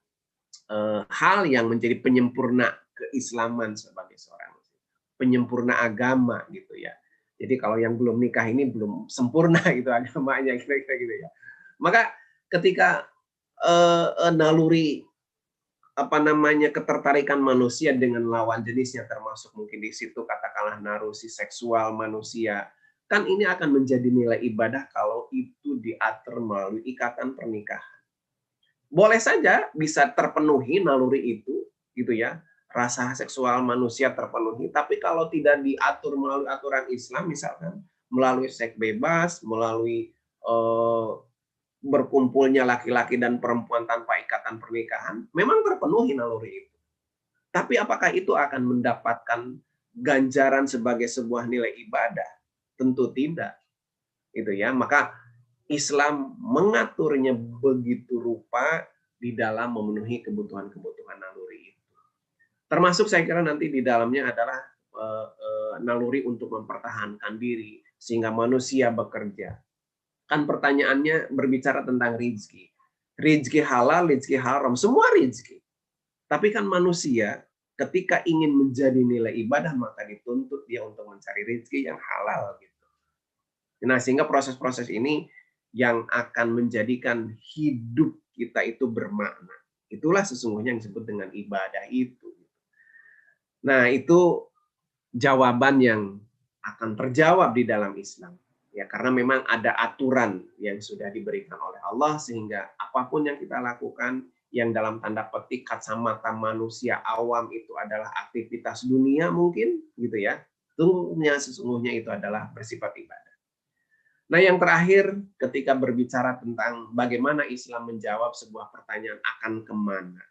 hal yang menjadi penyempurna keislaman sebagai seorang muslim, penyempurna agama, gitu ya. Jadi kalau yang belum nikah ini belum sempurna gitu agamanya, kira-kira gitu ya. Maka ketika naluri ketertarikan manusia dengan lawan jenisnya, termasuk mungkin di situ katakanlah narusi seksual manusia, kan ini akan menjadi nilai ibadah kalau itu diatur melalui ikatan pernikahan. Boleh saja bisa terpenuhi naluri itu, gitu ya, rasa seksual manusia terpenuhi, tapi kalau tidak diatur melalui aturan Islam, misalkan melalui seks bebas, melalui berkumpulnya laki-laki dan perempuan tanpa ikatan pernikahan, memang terpenuhi naluri itu. Tapi apakah itu akan mendapatkan ganjaran sebagai sebuah nilai ibadah? Tentu tidak. Itu ya, maka Islam mengaturnya begitu rupa di dalam memenuhi kebutuhan-kebutuhan naluri itu. Termasuk saya kira nanti di dalamnya adalah naluri untuk mempertahankan diri sehingga manusia bekerja. Kan pertanyaannya berbicara tentang rizki. Rizki halal, rizki haram, semua rizki. Tapi kan manusia ketika ingin menjadi nilai ibadah maka dituntut dia untuk mencari rizki yang halal gitu. Nah, sehingga proses-proses ini yang akan menjadikan hidup kita itu bermakna. Itulah sesungguhnya yang disebut dengan ibadah itu. Nah, itu jawaban yang akan terjawab di dalam Islam. Ya, karena memang ada aturan yang sudah diberikan oleh Allah sehingga apapun yang kita lakukan yang dalam tanda petik kacamata manusia awam itu adalah aktivitas dunia mungkin gitu ya. Sesungguhnya itu adalah bersifat ibadah. Nah, yang terakhir ketika berbicara tentang bagaimana Islam menjawab sebuah pertanyaan akan kemana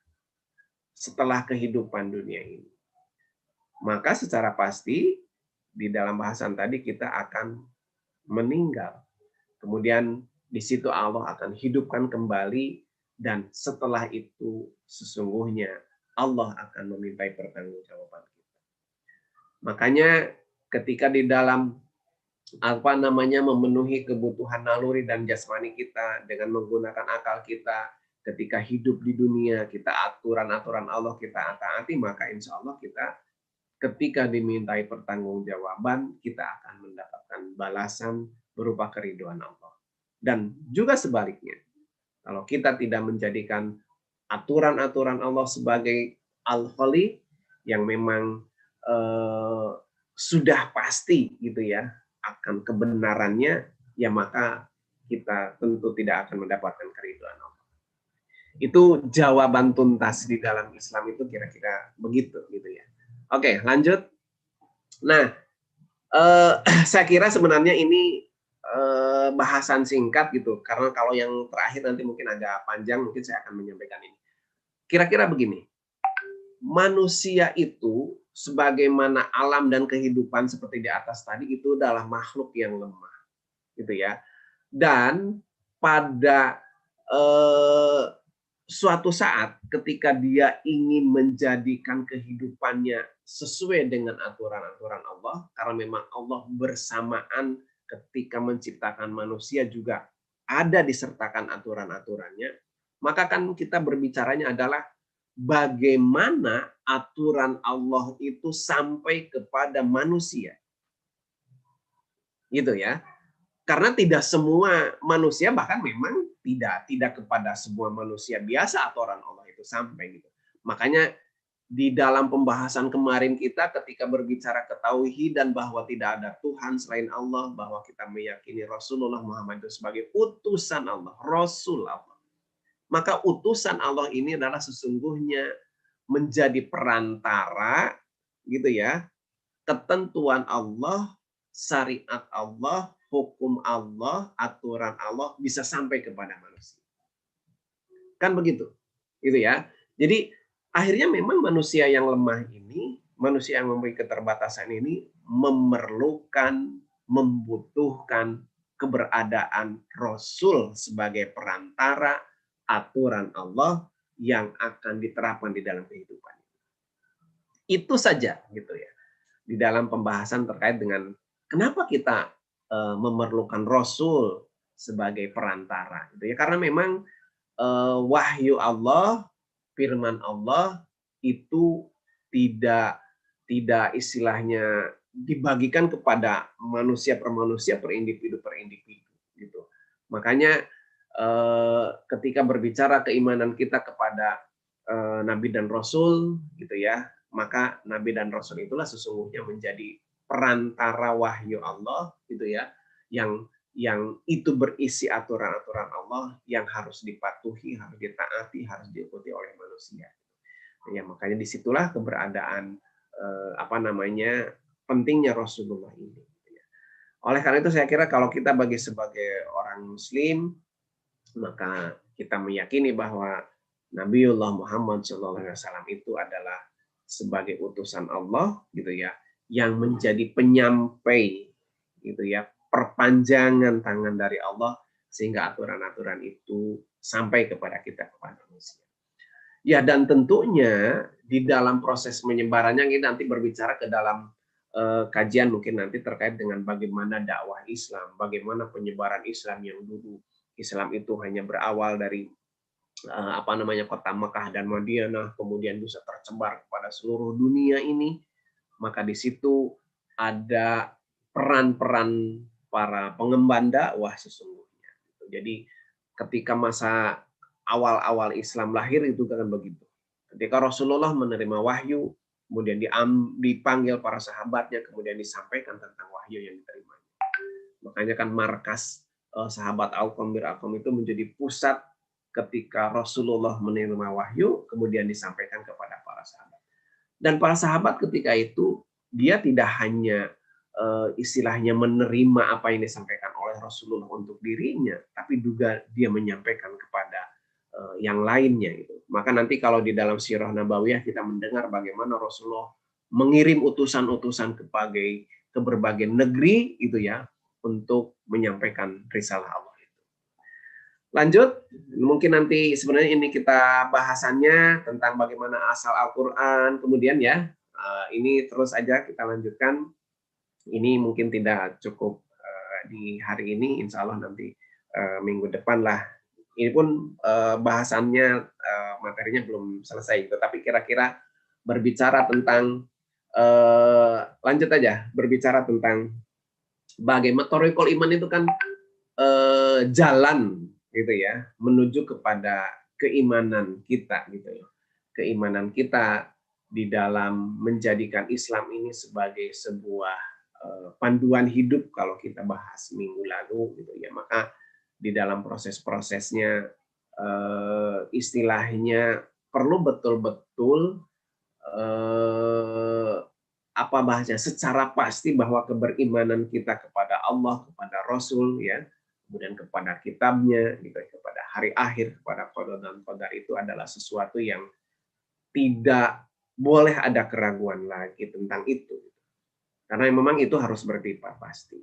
setelah kehidupan dunia ini. Maka secara pasti di dalam bahasan tadi kita akan meninggal. Kemudian di situ Allah akan hidupkan kembali dan setelah itu sesungguhnya Allah akan memintai pertanggungjawaban kita. Makanya ketika di dalam memenuhi kebutuhan naluri dan jasmani kita dengan menggunakan akal kita ketika hidup di dunia, kita aturan-aturan Allah kita taati, maka insya Allah kita ketika dimintai pertanggungjawaban kita akan mendapatkan balasan berupa keridhaan Allah. Dan juga sebaliknya, kalau kita tidak menjadikan aturan-aturan Allah sebagai al-khali yang memang sudah pasti gitu ya akan kebenarannya, ya maka kita tentu tidak akan mendapatkan keridhaan Allah. Itu jawaban tuntas di dalam Islam itu kira-kira begitu gitu ya. Oke, lanjut. Nah, saya kira sebenarnya ini bahasan singkat gitu, karena kalau yang terakhir nanti mungkin agak panjang, mungkin saya akan menyampaikan ini. Kira-kira begini, manusia itu sebagaimana alam dan kehidupan seperti di atas tadi itu adalah makhluk yang lemah, gitu ya. Dan pada suatu saat ketika dia ingin menjadikan kehidupannya sesuai dengan aturan-aturan Allah, karena memang Allah bersamaan ketika menciptakan manusia juga ada disertakan aturan-aturannya, maka kan kita berbicaranya adalah bagaimana aturan Allah itu sampai kepada manusia. Gitu ya. Karena tidak semua manusia, bahkan memang tidak kepada semua manusia biasa aturan Allah itu sampai gitu. Makanya di dalam pembahasan kemarin kita ketika berbicara ke tauhid dan bahwa tidak ada Tuhan selain Allah, bahwa kita meyakini Rasulullah Muhammad itu sebagai utusan Allah, Rasul Allah. Maka utusan Allah ini adalah sesungguhnya menjadi perantara gitu ya, ketentuan Allah, syariat Allah, hukum Allah, aturan Allah bisa sampai kepada manusia. Kan begitu. Gitu ya. Jadi akhirnya memang manusia yang lemah ini, manusia yang memiliki keterbatasan ini memerlukan, membutuhkan keberadaan Rasul sebagai perantara aturan Allah yang akan diterapkan di dalam kehidupan. Itu saja gitu ya. Di dalam pembahasan terkait dengan kenapa kita memerlukan Rasul sebagai perantara gitu ya, karena memang wahyu Allah, firman Allah itu tidak tidak istilahnya dibagikan kepada manusia per manusia, per individu gitu. Makanya ketika berbicara keimanan kita kepada nabi dan rasul gitu ya, maka nabi dan rasul itulah sesungguhnya menjadi perantara wahyu Allah gitu ya, yang itu berisi aturan-aturan Allah yang harus dipatuhi, harus ditaati, harus diikuti oleh manusia. Ya, makanya disitulah keberadaan pentingnya Rasulullah ini. Oleh karena itu saya kira kalau kita sebagai orang Muslim, maka kita meyakini bahwa Nabiullah Muhammad SAW itu adalah sebagai utusan Allah gitu ya, yang menjadi penyampai gitu ya, perpanjangan tangan dari Allah sehingga aturan-aturan itu sampai kepada kita, kepada manusia. Ya, dan tentunya di dalam proses penyebarannya kita nanti berbicara ke dalam kajian mungkin nanti terkait dengan bagaimana dakwah Islam, bagaimana penyebaran Islam yang dulu Islam itu hanya berawal dari kota Mekah dan Madinah, kemudian bisa tersebar kepada seluruh dunia ini, maka di situ ada peran-peran para pengemban dakwah sesungguhnya. Jadi ketika masa awal-awal Islam lahir itu kan begitu. Ketika Rasulullah menerima wahyu, kemudian dipanggil para sahabatnya, kemudian disampaikan tentang wahyu yang diterima. Makanya kan markas sahabat Al-Qam bir Al-Qam itu menjadi pusat ketika Rasulullah menerima wahyu, kemudian disampaikan kepada para sahabat. Dan para sahabat ketika itu, dia tidak hanya istilahnya menerima apa yang disampaikan oleh Rasulullah untuk dirinya, tapi juga dia menyampaikan kepada yang lainnya gitu. Maka nanti kalau di dalam Sirah Nabawiyah kita mendengar bagaimana Rasulullah mengirim utusan-utusan ke berbagai negeri gitu ya, untuk menyampaikan risalah Allah itu. Lanjut, mungkin nanti sebenarnya ini kita bahasannya tentang bagaimana asal Al-Qur'an, kemudian ya ini terus aja kita lanjutkan. Ini mungkin tidak cukup di hari ini, insya Allah nanti minggu depan lah. Ini pun bahasannya materinya belum selesai, tetapi kira-kira berbicara tentang lanjut aja berbicara tentang bagaimana thoriqul iman itu kan jalan gitu ya menuju kepada keimanan kita gitu ya. Keimanan kita di dalam menjadikan Islam ini sebagai sebuah panduan hidup kalau kita bahas minggu lalu gitu ya. Maka di dalam proses-prosesnya istilahnya perlu betul-betul secara pasti bahwa keberimanan kita kepada Allah, kepada Rasul ya, kemudian kepada kitabnya, gitu, kepada hari akhir, kepada qada dan qadar itu adalah sesuatu yang tidak boleh ada keraguan lagi tentang itu. Karena memang itu harus bersifat pasti.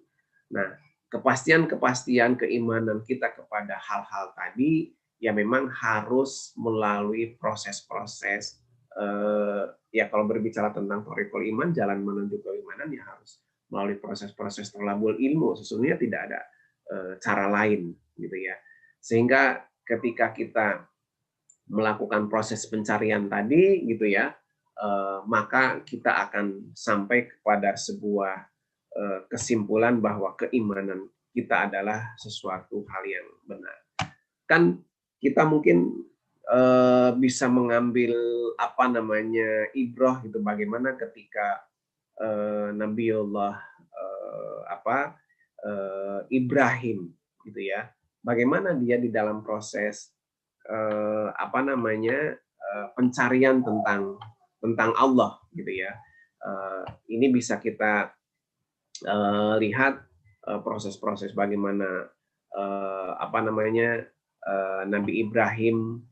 Nah, kepastian keimanan kita kepada hal-hal tadi ya memang harus melalui proses-proses, ya kalau berbicara tentang thoriqul iman, jalan menuju keimanan, ya harus melalui proses-proses thalabul ilmu. Sesungguhnya tidak ada cara lain gitu ya. Sehingga ketika kita melakukan proses pencarian tadi gitu ya, maka kita akan sampai kepada sebuah kesimpulan bahwa keimanan kita adalah sesuatu hal yang benar. Kan kita mungkin bisa mengambil apa namanya ibrah gitu, bagaimana ketika Nabiullah Ibrahim gitu ya, bagaimana dia di dalam proses apa namanya pencarian tentang Allah gitu ya. Ini bisa kita lihat proses-proses bagaimana apa namanya Nabi Ibrahim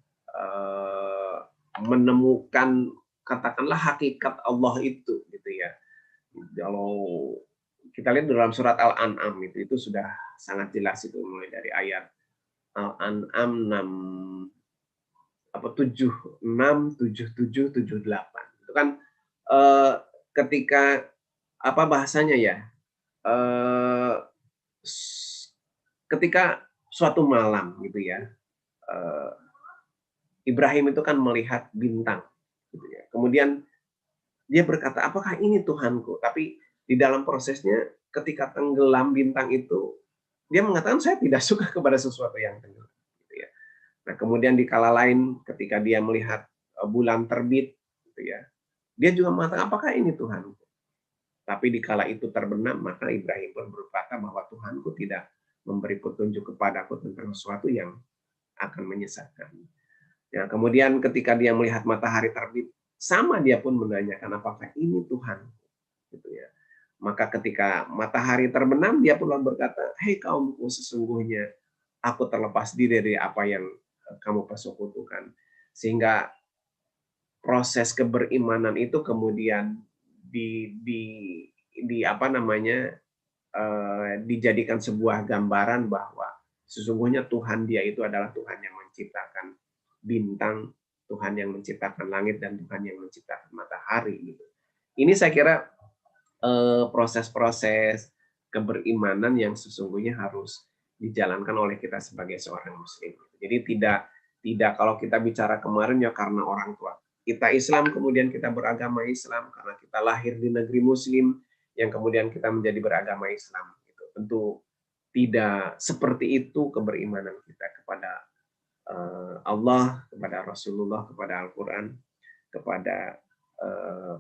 menemukan katakanlah hakikat Allah itu gitu ya. Kalau kita lihat dalam surat Al-An'am itu sudah sangat jelas itu, mulai dari ayat Al-An'am 76, 77, 78. Itu kan ketika apa bahasanya ya? Ketika suatu malam gitu ya, Ibrahim itu kan melihat bintang gitu ya. Kemudian dia berkata, apakah ini Tuhanku? Tapi di dalam prosesnya ketika tenggelam bintang itu, dia mengatakan saya tidak suka kepada sesuatu yang tenggelam. Gitu ya. Nah kemudian di kala lain ketika dia melihat bulan terbit, gitu ya, dia juga mengatakan apakah ini Tuhanku? Tapi di kala itu terbenam, maka Ibrahim pun berkata bahwa Tuhanku tidak memberi petunjuk kepadaku tentang sesuatu yang akan menyesatkan. Ya, kemudian ketika dia melihat matahari terbit, sama dia pun menanyakan apakah ini Tuhan, gitu ya. Maka ketika matahari terbenam, dia pun berkata, hei kaumku, sesungguhnya aku terlepas diri dari apa yang kamu persekutukan. Sehingga proses keberimanan itu kemudian di apa namanya dijadikan sebuah gambaran bahwa sesungguhnya Tuhan dia itu adalah Tuhan yang menciptakan bintang, Tuhan yang menciptakan langit, dan Tuhan yang menciptakan matahari gitu. Ini saya kira proses-proses keberimanan yang sesungguhnya harus dijalankan oleh kita sebagai seorang muslim. Jadi tidak kalau kita bicara kemarin ya karena orang tua kita Islam, kemudian kita beragama Islam, karena kita lahir di negeri muslim yang kemudian kita menjadi beragama Islam gitu. Tentu tidak seperti itu keberimanan kita kepada Allah, kepada Rasulullah, kepada Al-Quran, kepada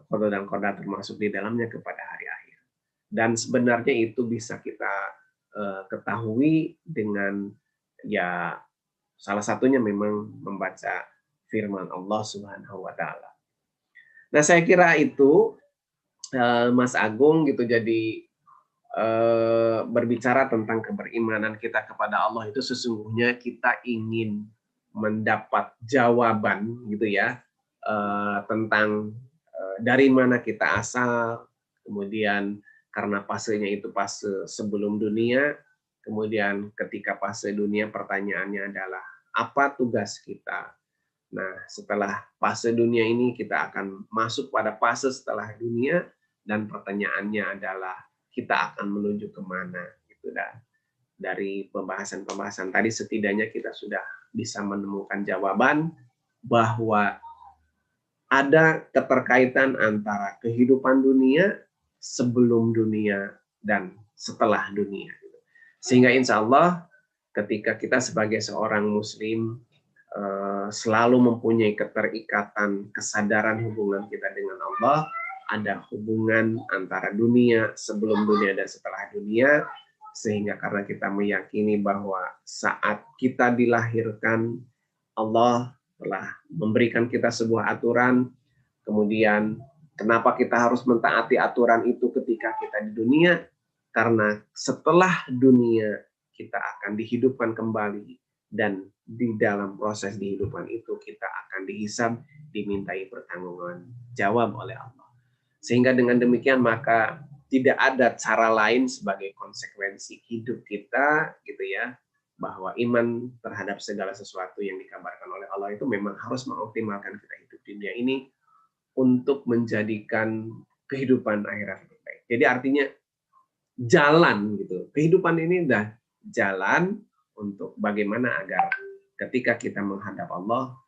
qada dan qadar termasuk di dalamnya, kepada hari akhir. Dan sebenarnya itu bisa kita ketahui dengan ya salah satunya memang membaca firman Allah Subhanahu wa taala. Nah, saya kira itu Mas Agung gitu, jadi berbicara tentang keberimanan kita kepada Allah itu sesungguhnya kita ingin mendapat jawaban gitu ya tentang dari mana kita asal, kemudian karena fasenya itu fase sebelum dunia, kemudian ketika fase dunia pertanyaannya adalah apa tugas kita. Nah, setelah fase dunia ini kita akan masuk pada fase setelah dunia, dan pertanyaannya adalah kita akan menuju kemana gitu. Dan dari pembahasan-pembahasan tadi setidaknya kita sudah bisa menemukan jawaban bahwa ada keterkaitan antara kehidupan dunia, sebelum dunia, dan setelah dunia. Sehingga insya Allah ketika kita sebagai seorang muslim selalu mempunyai keterikatan, kesadaran hubungan kita dengan Allah, ada hubungan antara dunia, sebelum dunia dan setelah dunia, sehingga karena kita meyakini bahwa saat kita dilahirkan, Allah telah memberikan kita sebuah aturan, kemudian kenapa kita harus mentaati aturan itu ketika kita di dunia? Karena setelah dunia kita akan dihidupkan kembali, dan di dalam proses kehidupan itu kita akan dihisab, dimintai pertanggungjawaban jawab oleh Allah. Sehingga dengan demikian maka tidak ada cara lain sebagai konsekuensi hidup kita gitu ya, bahwa iman terhadap segala sesuatu yang dikabarkan oleh Allah itu memang harus mengoptimalkan kita hidup di dunia ini untuk menjadikan kehidupan akhirat lebih baik. Jadi artinya jalan gitu. Kehidupan ini udah jalan untuk bagaimana agar ketika kita menghadap Allah,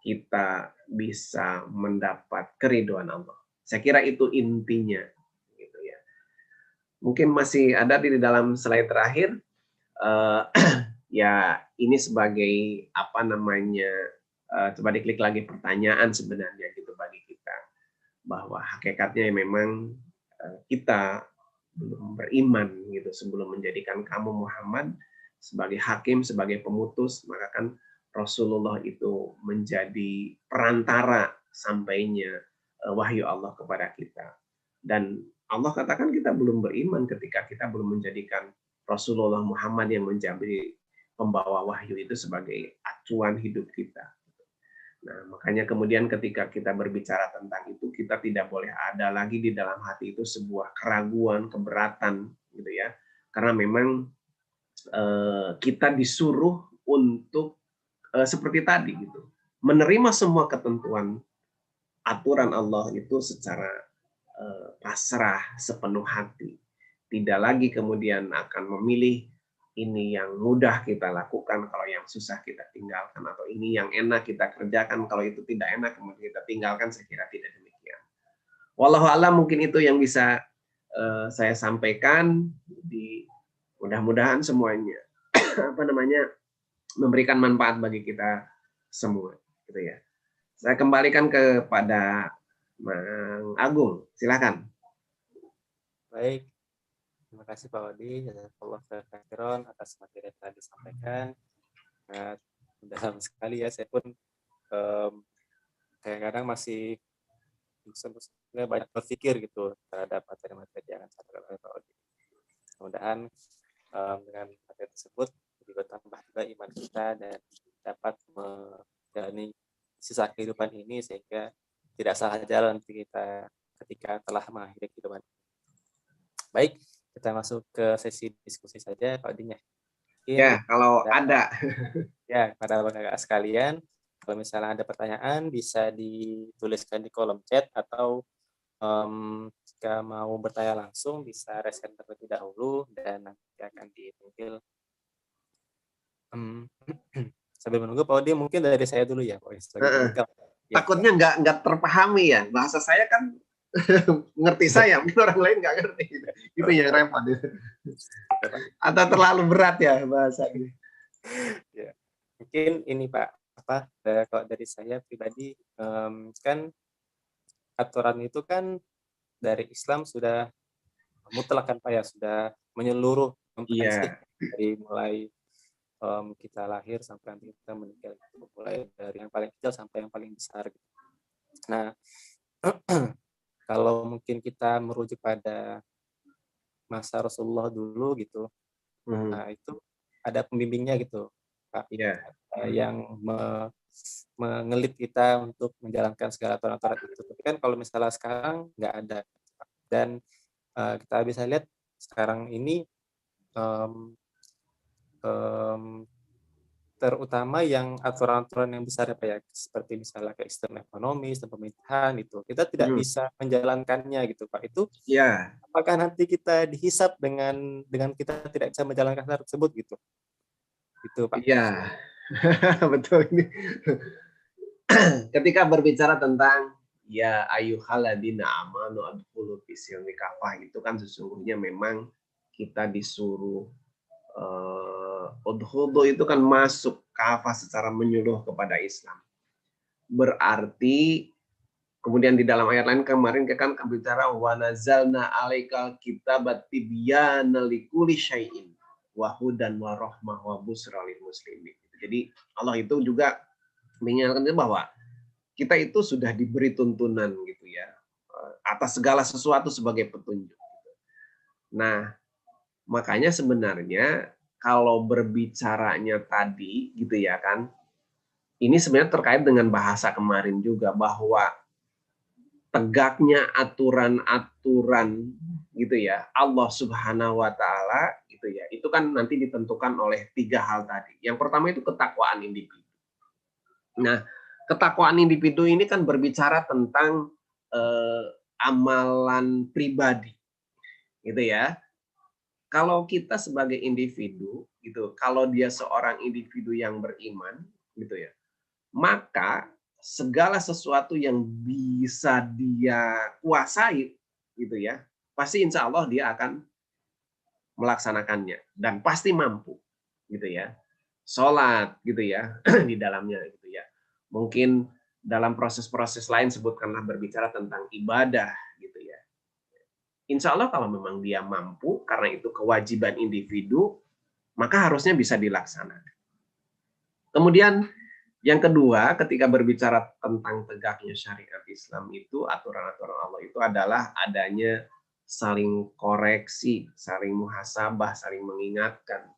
kita bisa mendapat keridhaan Allah. Saya kira itu intinya gitu ya. Mungkin masih ada di dalam slide terakhir, eh, ya ini sebagai apa namanya, coba diklik lagi pertanyaan sebenarnya gitu bagi kita, bahwa hakikatnya memang kita belum beriman gitu sebelum menjadikan kamu Muhammad sebagai hakim, sebagai pemutus, maka kan Rasulullah itu menjadi perantara sampainya wahyu Allah kepada kita. Dan Allah katakan kita belum beriman ketika kita belum menjadikan Rasulullah Muhammad yang menjadi pembawa wahyu itu sebagai acuan hidup kita. Nah, makanya kemudian ketika kita berbicara tentang itu, kita tidak boleh ada lagi di dalam hati itu sebuah keraguan, keberatan, gitu ya. Karena memang kita disuruh untuk seperti tadi, gitu, menerima semua ketentuan aturan Allah itu secara pasrah, sepenuh hati. Tidak lagi kemudian akan memilih ini yang mudah kita lakukan, kalau yang susah kita tinggalkan, atau ini yang enak kita kerjakan, kalau itu tidak enak kemudian kita tinggalkan. Saya kira tidak demikian. Wallahu a'lam, mungkin itu yang bisa saya sampaikan. Di mudah-mudahan semuanya apa namanya memberikan manfaat bagi kita semua, gitu ya. Saya kembalikan kepada Mang Agung, silakan. Baik, terima kasih Pak Odi, jazakallahu khairan atas materi yang telah disampaikan. Sangat dalam sekali ya, saya pun kadang-kadang masih sebenarnya banyak berpikir gitu terhadap materi-materi yang disampaikan oleh Pak Odi. Mudah-mudahan dengan materi tersebut juga tambah juga iman kita dan dapat menjalani sisa kehidupan ini sehingga tidak salah jalan kita ketika telah mengakhiri kehidupan. Baik, kita masuk ke sesi diskusi saja Pak Odinya. Ya, kalau ada. Ya, para kakak sekalian, kalau misalnya ada pertanyaan bisa dituliskan di kolom chat atau jika mau bertanya langsung bisa raise hand terlebih dahulu dan nanti akan dipanggil. Sambil menunggu Pak Odi, mungkin dari saya dulu ya Pak. Takutnya nggak terpahami ya, bahasa saya kan ngerti saya, mungkin orang lain nggak ngerti, itu yang repot. Atau terlalu berat ya bahasa ini. Ya, mungkin ini Pak, kalau dari saya pribadi kan aturan itu kan dari Islam sudah mutlak kan Pak ya, sudah menyeluruh komprehensif dari mulai kita lahir sampai nanti kita meninggal, mulai dari yang paling kecil sampai yang paling besar. Nah, kalau mungkin kita merujuk pada masa Rasulullah dulu gitu, nah itu ada pembimbingnya gitu Pak, yang mengelit kita untuk menjalankan segala aturan-aturan itu. Tapi kan kalau misalnya sekarang nggak ada, dan kita bisa lihat sekarang ini terutama yang aturan-aturan yang besar apa ya, seperti misalnya kayak sistem ekonomi, sistem pemerintahan itu, kita tidak bisa menjalankannya gitu Pak. Itu apakah nanti kita dihisap dengan kita tidak bisa menjalankan hal tersebut gitu? Itu Pak. Iya, betul ini. Ketika berbicara tentang ya ayyuhalladzina amanu adkhulu fis-silmi kafah, itu kan sesungguhnya memang kita disuruh udkhulu itu kan masuk kafah secara menyeluruh kepada Islam. Berarti kemudian di dalam ayat lain kemarin kan bicara wa nazalna alaikal kitaba tibyana likulli syai'in wa hudan wa rahmah wa busra lil muslimin. Jadi Allah itu juga mengingatkan bahwa kita itu sudah diberi tuntunan gitu ya atas segala sesuatu sebagai petunjuk. Nah, makanya sebenarnya kalau berbicaranya tadi gitu ya kan, ini sebenarnya terkait dengan bahasa kemarin juga, bahwa tegaknya aturan-aturan gitu ya Allah Subhanahu wa taala gitu ya. Itu kan nanti ditentukan oleh 3 hal tadi. Yang pertama itu ketakwaan individu. Nah, ketakwaan individu ini kan berbicara tentang amalan pribadi, gitu ya. Kalau kita sebagai individu, gitu, kalau dia seorang individu yang beriman, gitu ya, maka segala sesuatu yang bisa dia kuasai, gitu ya, pasti insya Allah dia akan melaksanakannya dan pasti mampu, gitu ya. Sholat, gitu ya, di dalamnya, gitu ya. Mungkin dalam proses-proses lain sebutkanlah berbicara tentang ibadah, gitu ya. Insya Allah kalau memang dia mampu, karena itu kewajiban individu, maka harusnya bisa dilaksanakan. Kemudian yang kedua, ketika berbicara tentang tegaknya syariat Islam itu, aturan-aturan Allah itu adalah adanya saling koreksi, saling muhasabah, saling mengingatkan.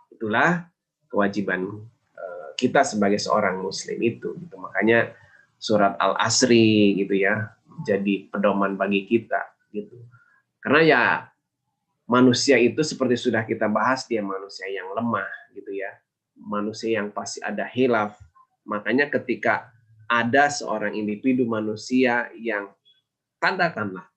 Itulah kewajiban kita sebagai seorang muslim itu. Gitu. Makanya surat Al-Asri gitu ya, jadi pedoman bagi kita gitu. Karena ya manusia itu seperti sudah kita bahas, dia manusia yang lemah gitu ya. Manusia yang pasti ada hilaf. Makanya ketika ada seorang individu manusia yang katakanlah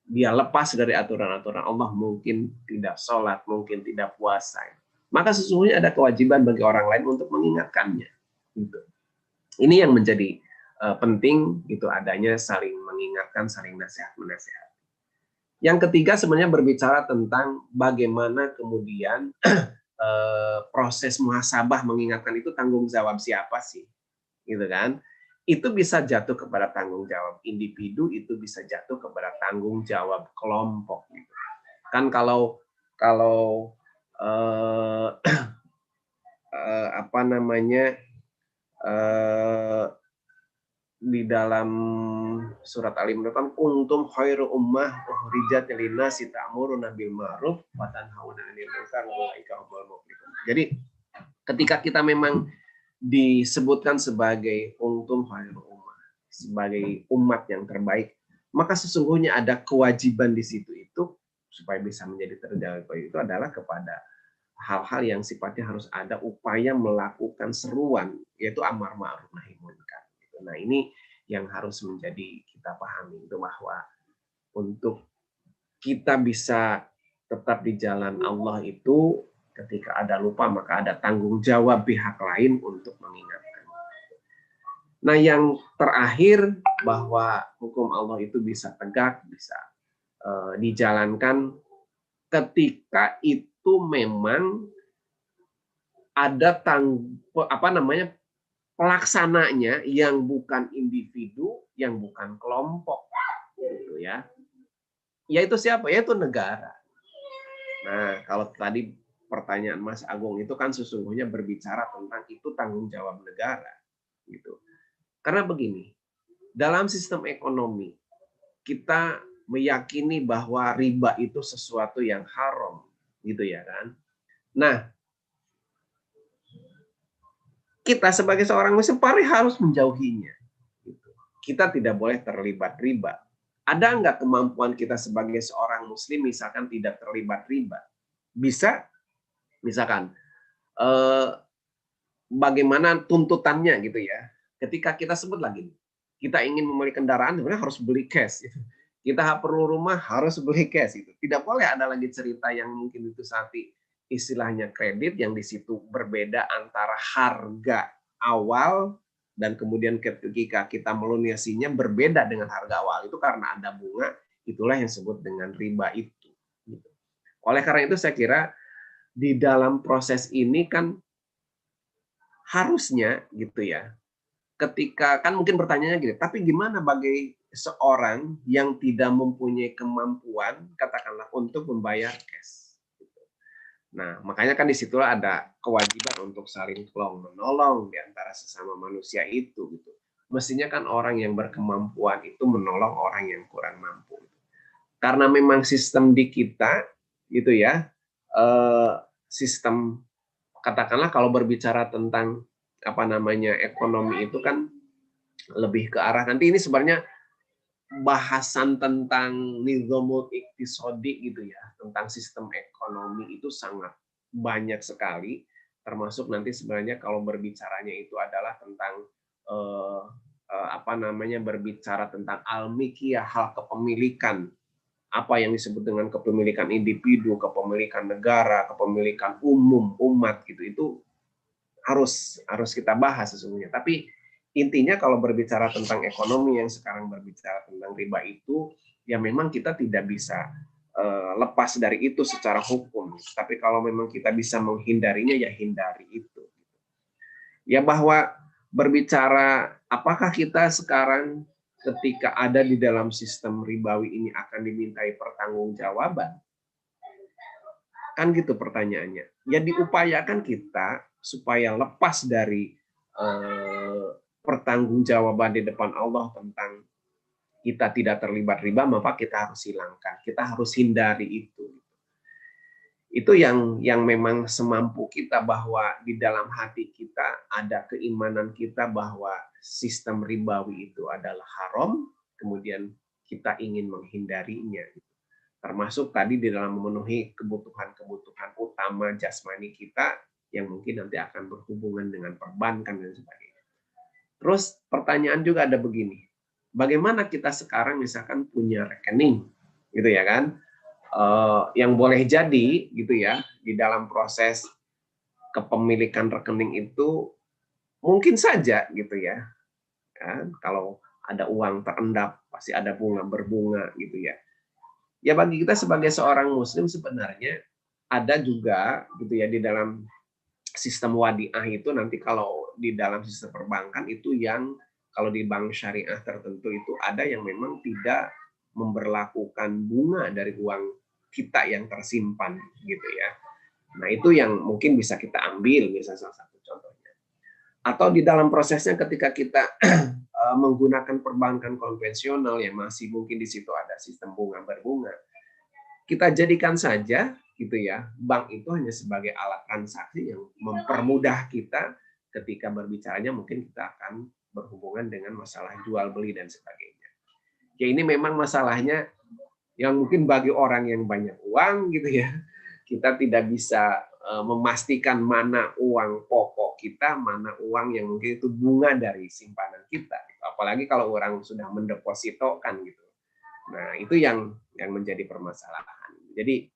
dia lepas dari aturan-aturan Allah, mungkin tidak sholat, mungkin tidak puasa, maka sesungguhnya ada kewajiban bagi orang lain untuk mengingatkannya. Gitu. Ini yang menjadi penting, gitu, adanya saling mengingatkan, saling nasihat-menasihat. Yang ketiga sebenarnya berbicara tentang bagaimana kemudian proses muhasabah mengingatkan itu tanggung jawab siapa sih, gitu kan? Itu bisa jatuh kepada tanggung jawab individu, itu bisa jatuh kepada tanggung jawab kelompok. Gitu. Kan kalau apa namanya di dalam surat Al-Imran kan kuntum khairu ummah ukhrijat lin-nasi ta'muruna bil ma'ruf wa tanhauna 'anil munkar wa ulaika humul muflihun. Jadi ketika kita memang disebutkan sebagai kuntum khairu ummah, sebagai umat yang terbaik, maka sesungguhnya ada kewajiban di situ itu supaya bisa menjadi terjaga itu adalah kepada hal-hal yang sifatnya harus ada upaya melakukan seruan, yaitu amar ma'ruf nahi munkar. Nah, ini yang harus menjadi kita pahami itu bahwa untuk kita bisa tetap di jalan Allah itu ketika ada lupa maka ada tanggung jawab pihak lain untuk mengingatkan. Nah, yang terakhir bahwa hukum Allah itu bisa tegak, bisa dijalankan ketika itu memang ada pelaksananya yang bukan individu, yang bukan kelompok, gitu ya. Yaitu siapa? Yaitu negara. Nah, kalau tadi pertanyaan Mas Agung itu kan sesungguhnya berbicara tentang itu tanggung jawab negara, gitu. Karena begini, dalam sistem ekonomi kita meyakini bahwa riba itu sesuatu yang haram, gitu ya kan. Nah, kita sebagai seorang muslim harus menjauhinya. Kita tidak boleh terlibat riba. Ada nggak kemampuan kita sebagai seorang muslim misalkan tidak terlibat riba? Bisa, misalkan bagaimana tuntutannya gitu ya. Ketika kita sebut lagi, kita ingin membeli kendaraan sebenarnya harus beli cash. Kita perlu rumah harus beli cash. Itu tidak boleh ada lagi cerita yang mungkin itu istilahnya kredit yang di situ berbeda antara harga awal dan kemudian ketika kita melunasinya berbeda dengan harga awal itu karena ada bunga, itulah yang disebut dengan riba itu. Oleh karena itu saya kira di dalam proses ini kan harusnya gitu ya, ketika kan mungkin pertanyaannya gini, tapi gimana bagi seorang yang tidak mempunyai kemampuan katakanlah untuk membayar cash? Nah, makanya kan disitulah ada kewajiban untuk saling tolong menolong di antara sesama manusia itu, gitu. Mestinya kan orang yang berkemampuan itu menolong orang yang kurang mampu. Karena memang sistem di kita, gitu ya, sistem katakanlah kalau berbicara tentang apa namanya ekonomi itu kan lebih ke arah nanti ini sebenarnya bahasan tentang nizamul iktisadi gitu ya, tentang sistem ekonomi itu sangat banyak sekali, termasuk nanti sebenarnya kalau berbicaranya itu adalah tentang apa namanya, berbicara tentang al-milkiyah, hal kepemilikan, apa yang disebut dengan kepemilikan individu, kepemilikan negara, kepemilikan umum umat gitu, itu harus kita bahas sesungguhnya. Tapi intinya kalau berbicara tentang ekonomi yang sekarang berbicara tentang riba itu, ya memang kita tidak bisa lepas dari itu secara hukum. Tapi kalau memang kita bisa menghindarinya, ya hindari itu. Ya bahwa berbicara apakah kita sekarang ketika ada di dalam sistem ribawi ini akan dimintai pertanggungjawaban, kan gitu pertanyaannya. Ya diupayakan kita supaya lepas dari pertanggungjawaban di depan Allah tentang kita tidak terlibat riba, maka kita harus hilangkan, kita harus hindari itu. Itu yang memang semampu kita, bahwa di dalam hati kita ada keimanan kita bahwa sistem ribawi itu adalah haram, kemudian kita ingin menghindarinya. Termasuk tadi di dalam memenuhi kebutuhan-kebutuhan utama jasmani kita yang mungkin nanti akan berhubungan dengan perbankan dan sebagainya. Terus pertanyaan juga ada begini, bagaimana kita sekarang misalkan punya rekening, gitu ya kan, yang boleh jadi gitu ya di dalam proses kepemilikan rekening itu mungkin saja gitu ya, kan kalau ada uang terendap pasti ada bunga berbunga gitu ya. Ya bagi kita sebagai seorang muslim sebenarnya ada juga gitu ya di dalam sistem wadiah itu, nanti kalau di dalam sistem perbankan itu yang kalau di bank syariah tertentu itu ada yang memang tidak memberlakukan bunga dari uang kita yang tersimpan gitu ya. Nah itu yang mungkin bisa kita ambil misalnya salah satu contohnya. Atau di dalam prosesnya ketika kita menggunakan perbankan konvensional yang masih mungkin di situ ada sistem bunga berbunga, kita jadikan saja gitu ya, bank itu hanya sebagai alat transaksi yang mempermudah kita ketika berbicaranya mungkin kita akan berhubungan dengan masalah jual beli dan sebagainya. Ya ini memang masalahnya yang mungkin bagi orang yang banyak uang gitu ya, kita tidak bisa memastikan mana uang pokok kita, mana uang yang mungkin itu bunga dari simpanan kita. Apalagi kalau orang sudah mendepositokan gitu. Nah, itu yang menjadi permasalahan. Jadi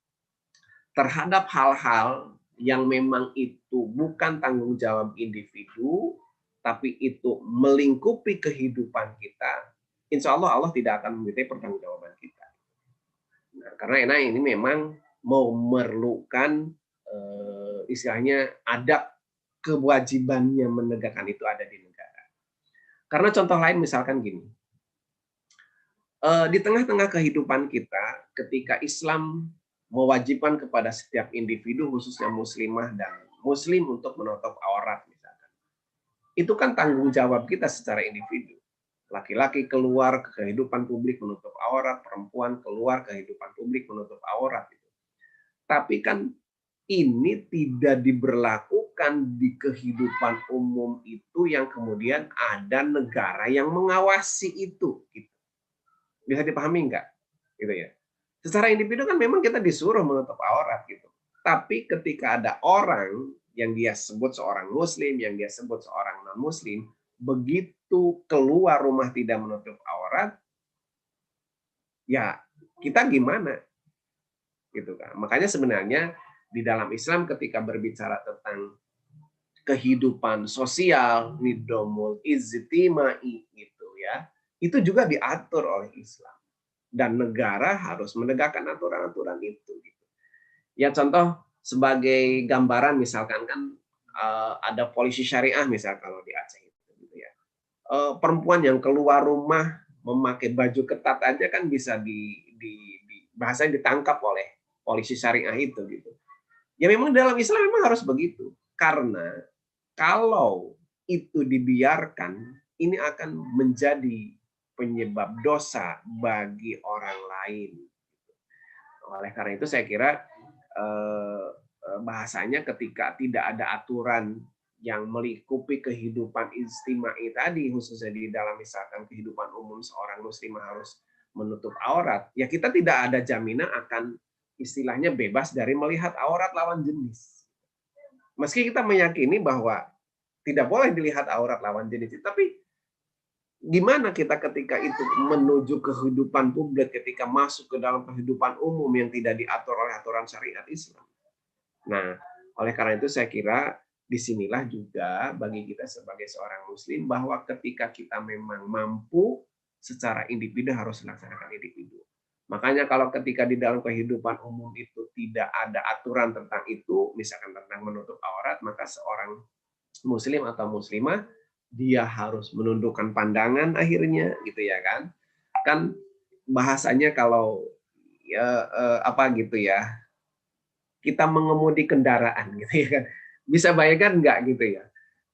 terhadap hal-hal yang memang itu bukan tanggung jawab individu, tapi itu melingkupi kehidupan kita, insya Allah Allah tidak akan meminta pertanggungjawaban kita. Nah, karena ini memang memerlukan istilahnya ada kewajibannya menegakkan itu ada di negara. Karena contoh lain misalkan gini, di tengah-tengah kehidupan kita, ketika Islam mewajibkan kepada setiap individu, khususnya muslimah dan muslim untuk menutup aurat misalkan, itu kan tanggung jawab kita secara individu. Laki-laki keluar ke kehidupan publik menutup aurat, perempuan keluar ke kehidupan publik menutup aurat. Tapi kan ini tidak diberlakukan di kehidupan umum itu yang kemudian ada negara yang mengawasi itu. Gitu. Bisa dipahami nggak? Gitu ya. Secara individu kan memang kita disuruh menutup aurat gitu. Tapi ketika ada orang yang dia sebut seorang muslim, yang dia sebut seorang non-muslim, begitu keluar rumah tidak menutup aurat, ya kita gimana? Gitu kan. Makanya sebenarnya di dalam Islam ketika berbicara tentang kehidupan sosial, nidamul ijtimai gitu ya, itu juga diatur oleh Islam. Dan negara harus menegakkan aturan-aturan itu. Gitu. Ya contoh sebagai gambaran misalkan kan ada polisi syariah misal kalau di Aceh itu gitu ya. Perempuan yang keluar rumah memakai baju ketat aja kan bisa bahasanya ditangkap oleh polisi syariah itu gitu. Ya memang dalam Islam memang harus begitu. Karena kalau itu dibiarkan, ini akan menjadi penyebab dosa bagi orang lain. Oleh karena itu saya kira bahasanya ketika tidak ada aturan yang melingkupi kehidupan ijtimai tadi, khususnya di dalam misalkan kehidupan umum seorang muslim harus menutup aurat, ya kita tidak ada jaminan akan istilahnya bebas dari melihat aurat lawan jenis. Meski kita meyakini bahwa tidak boleh dilihat aurat lawan jenis, tapi gimana kita ketika itu menuju kehidupan publik, ketika masuk ke dalam kehidupan umum yang tidak diatur oleh aturan syariat Islam. Nah, oleh karena itu saya kira disinilah juga bagi kita sebagai seorang muslim bahwa ketika kita memang mampu secara individu harus melaksanakan individu. Makanya kalau ketika di dalam kehidupan umum itu tidak ada aturan tentang itu, misalkan tentang menutup aurat, maka seorang muslim atau muslimah dia harus menundukkan pandangan akhirnya gitu ya kan. Kan bahasanya kalau ya apa gitu ya, kita mengemudi kendaraan gitu ya kan. Bisa bayangkan nggak gitu ya.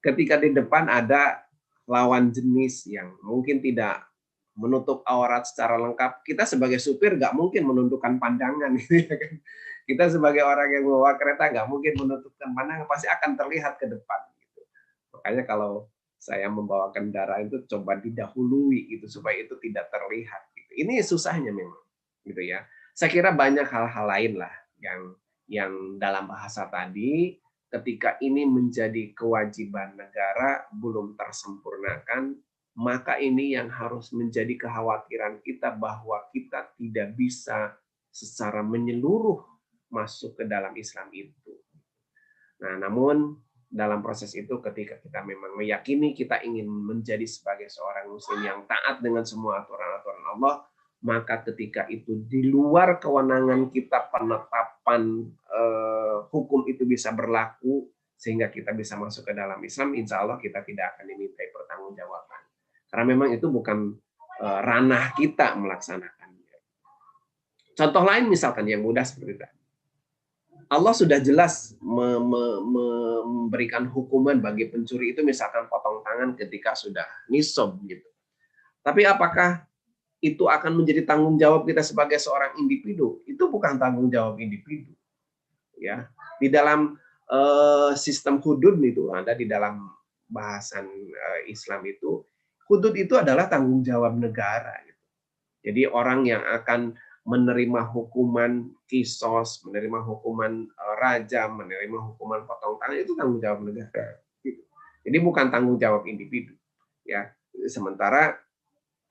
Ketika di depan ada lawan jenis yang mungkin tidak menutup aurat secara lengkap, kita sebagai supir nggak mungkin menundukkan pandangan gitu ya kan. Kita sebagai orang yang membawa kereta nggak mungkin menundukkan pandangan, pasti akan terlihat ke depan gitu. Makanya kalau saya membawa kendaraan itu coba didahului gitu supaya itu tidak terlihat gitu. Ini susahnya memang gitu ya. Saya kira banyak hal-hal lain lah yang dalam bahasa tadi ketika ini menjadi kewajiban negara belum tersempurnakan, maka ini yang harus menjadi kekhawatiran kita bahwa kita tidak bisa secara menyeluruh masuk ke dalam Islam itu. Nah, namun dalam proses itu ketika kita memang meyakini kita ingin menjadi sebagai seorang muslim yang taat dengan semua aturan-aturan Allah, maka ketika itu di luar kewenangan kita penetapan hukum itu bisa berlaku sehingga kita bisa masuk ke dalam Islam, insya Allah kita tidak akan dimintai pertanggungjawaban. Karena memang itu bukan ranah kita melaksanakannya. Contoh lain misalkan yang mudah seperti tadi. Allah sudah jelas memberikan hukuman bagi pencuri itu misalkan potong tangan ketika sudah nisab gitu. Tapi apakah itu akan menjadi tanggung jawab kita sebagai seorang individu? Itu bukan tanggung jawab individu. Ya, di dalam sistem hudud itu ada di dalam bahasan Islam itu, hudud itu adalah tanggung jawab negara. Gitu. Jadi orang yang akan menerima hukuman kisos, menerima hukuman rajam, menerima hukuman potong tangan itu tanggung jawab negara. Gitu. Jadi bukan tanggung jawab individu. Ya, sementara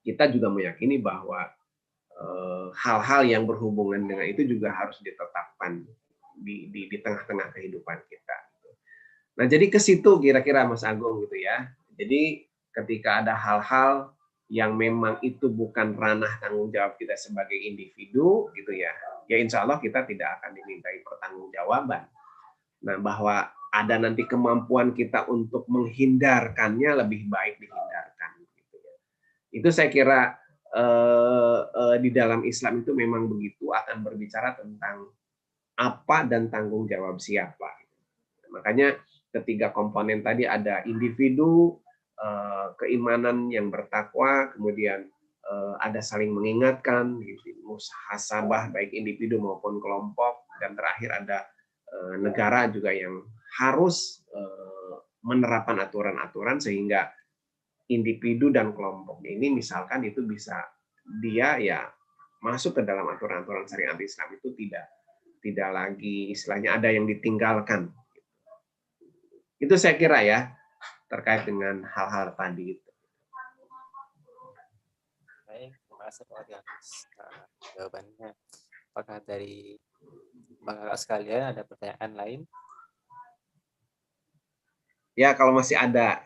kita juga meyakini bahwa hal-hal yang berhubungan dengan itu juga harus ditetapkan di tengah-tengah kehidupan kita. Nah, jadi ke situ kira-kira Mas Agung gitu ya. Jadi ketika ada hal-hal yang memang itu bukan ranah tanggung jawab kita sebagai individu gitu ya, ya insya Allah kita tidak akan dimintai pertanggungjawaban. Nah, bahwa ada nanti kemampuan kita untuk menghindarkannya lebih baik dihindarkan. Gitu ya. Itu saya kira di dalam Islam itu memang begitu, akan berbicara tentang apa dan tanggung jawab siapa. Makanya ketiga komponen tadi ada individu, keimanan yang bertakwa, kemudian ada saling mengingatkan, muhasabah baik individu maupun kelompok, dan terakhir ada negara juga yang harus menerapkan aturan-aturan sehingga individu dan kelompok ini misalkan itu bisa dia ya masuk ke dalam aturan-aturan syariat Islam itu tidak lagi istilahnya ada yang ditinggalkan. Itu saya kira ya terkait dengan hal-hal tadi itu. Baik, terima kasih Pak atas jawabannya. Apakah dari Bapak sekalian ada pertanyaan lain? Ya, kalau masih ada.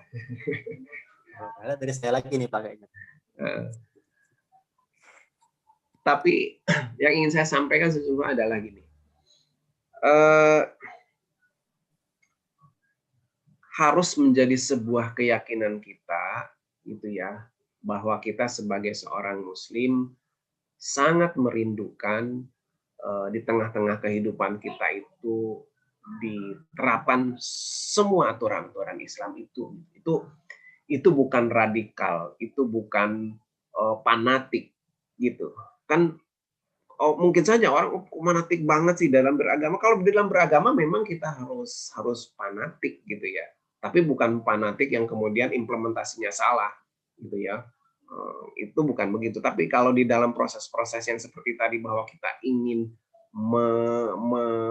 Ada dari saya lagi nih Pak kayaknya. Tapi yang ingin saya sampaikan sesungguhnya adalah gini. Harus menjadi sebuah keyakinan kita gitu ya, bahwa kita sebagai seorang muslim sangat merindukan di tengah-tengah kehidupan kita itu diterapkan semua aturan-aturan Islam itu bukan radikal, itu bukan fanatik gitu kan. Mungkin saja orang fanatik banget sih dalam beragama. Kalau di dalam beragama memang kita harus fanatik gitu ya. Tapi bukan fanatik yang kemudian implementasinya salah gitu ya. Itu bukan begitu. Tapi kalau di dalam proses-proses yang seperti tadi bahwa kita ingin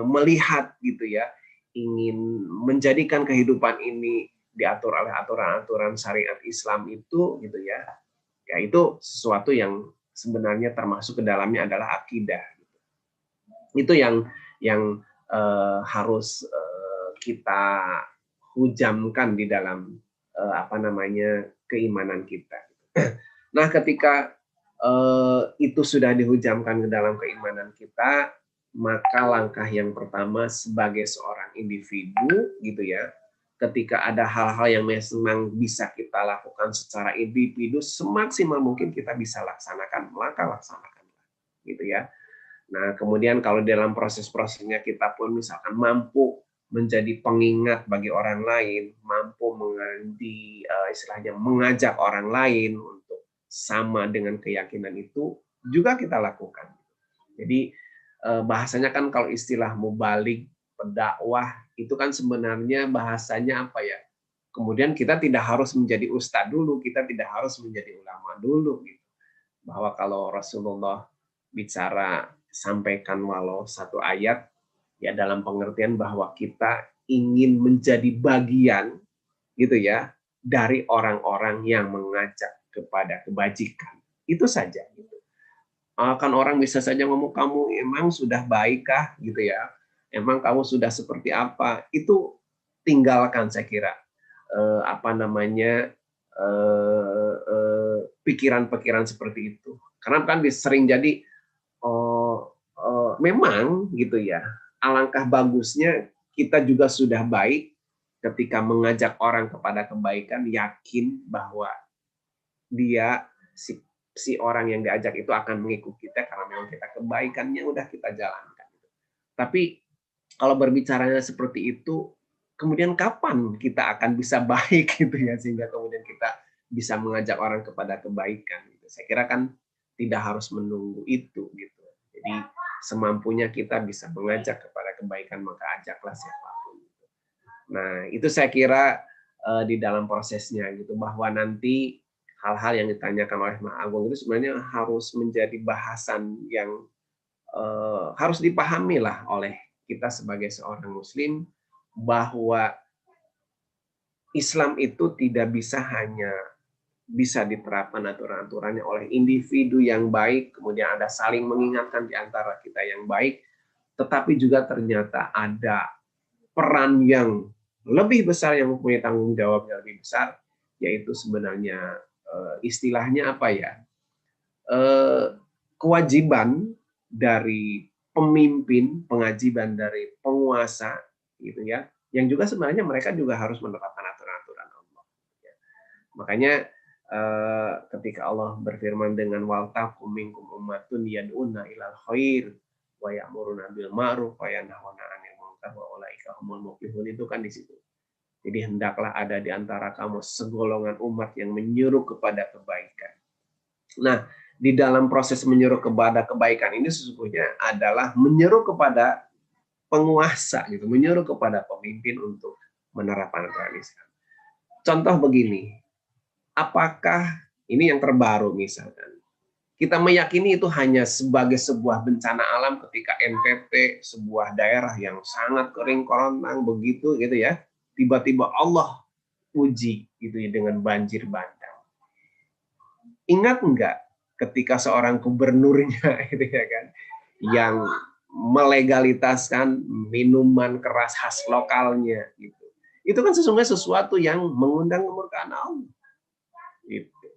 melihat gitu ya, ingin menjadikan kehidupan ini diatur oleh aturan-aturan syariat Islam itu gitu ya, ya itu sesuatu yang sebenarnya termasuk ke dalamnya adalah akidah. Itu yang harus kita hujamkan di dalam keimanan kita. Nah, ketika itu sudah dihujamkan ke dalam keimanan kita, maka langkah yang pertama sebagai seorang individu gitu ya, ketika ada hal-hal yang memang bisa kita lakukan secara individu, semaksimal mungkin kita bisa laksanakan, maka laksanakan gitu ya. Nah, kemudian kalau dalam proses-prosesnya kita pun misalkan mampu menjadi pengingat bagi orang lain, mampu istilahnya mengajak orang lain untuk sama dengan keyakinan itu, juga kita lakukan. Jadi bahasanya kan kalau istilah mubalik, pendakwah, itu kan sebenarnya bahasanya apa ya? Kemudian kita tidak harus menjadi ustadz dulu, kita tidak harus menjadi ulama dulu. Gitu. Bahwa kalau Rasulullah bicara sampaikan walau satu ayat, ya dalam pengertian bahwa kita ingin menjadi bagian gitu ya dari orang-orang yang mengajak kepada kebajikan. Itu saja. Gitu. Kan orang bisa saja ngomong, kamu emang sudah baik kah gitu ya, emang kamu sudah seperti apa, itu tinggalkan saya kira pikiran-pikiran seperti itu, karena kan sering jadi memang gitu ya, alangkah bagusnya kita juga sudah baik ketika mengajak orang kepada kebaikan, yakin bahwa dia si orang yang diajak itu akan mengikuti kita karena memang kita kebaikannya udah kita jalankan. Tapi kalau berbicaranya seperti itu, kemudian kapan kita akan bisa baik gitu ya, sehingga kemudian kita bisa mengajak orang kepada kebaikan. Gitu. Saya kira kan tidak harus menunggu itu gitu. Jadi semampunya kita bisa mengajak kepada kebaikan, maka ajaklah siapapun. Nah itu saya kira di dalam prosesnya gitu, bahwa nanti hal-hal yang ditanyakan oleh Maha Agung itu sebenarnya harus menjadi bahasan yang harus dipahami lah oleh kita sebagai seorang Muslim, bahwa Islam itu tidak bisa hanya bisa diterapkan aturan-aturannya oleh individu yang baik, kemudian ada saling mengingatkan di antara kita yang baik, tetapi juga ternyata ada peran yang lebih besar yang mempunyai tanggung jawab yang lebih besar, yaitu sebenarnya istilahnya apa ya, kewajiban dari pemimpin, kewajiban dari penguasa gitu ya, yang juga sebenarnya mereka juga harus menerapkan aturan-aturan Allah. Makanya ketika Allah berfirman dengan wal takum minkum ummatun yad'una ilal khair wa ya'muruna bil ma'ruf wa yanhauna 'anil munkar wa ulaika humul muflihun, itu kan di situ. Jadi hendaklah ada di antara kamu segolongan umat yang menyuruh kepada kebaikan. Nah, di dalam proses menyuruh kepada kebaikan ini sesungguhnya adalah menyuruh kepada penguasa gitu, menyuruh kepada pemimpin untuk menerapkan aturan Islam. Contoh begini, apakah ini yang terbaru misalkan, kita meyakini itu hanya sebagai sebuah bencana alam ketika NTT, sebuah daerah yang sangat kering kerontang begitu gitu ya, tiba-tiba Allah uji gitu ya dengan banjir bandang. Ingat enggak ketika seorang gubernurnya gitu ya kan, yang melegalitaskan minuman keras khas lokalnya gitu. Itu kan sesungguhnya sesuatu yang mengundang kemurkaan Allah. Gitu.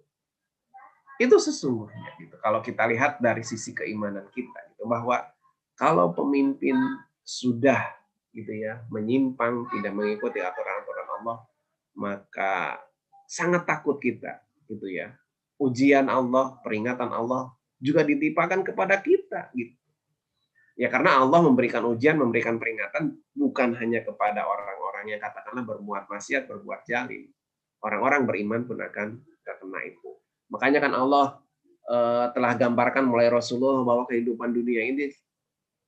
Itu sesungguhnya gitu. Kalau kita lihat dari sisi keimanan kita gitu, bahwa kalau pemimpin sudah gitu ya menyimpang, tidak mengikuti aturan-aturan Allah, maka sangat takut kita gitu ya. Ujian Allah, peringatan Allah juga ditimpakan kepada kita gitu. Ya karena Allah memberikan ujian, memberikan peringatan bukan hanya kepada orang-orang yang katakanlah berbuat maksiat, berbuat zalim. Orang-orang beriman pun akan terkena itu. Makanya kan Allah telah gambarkan mulai Rasulullah bahwa kehidupan dunia ini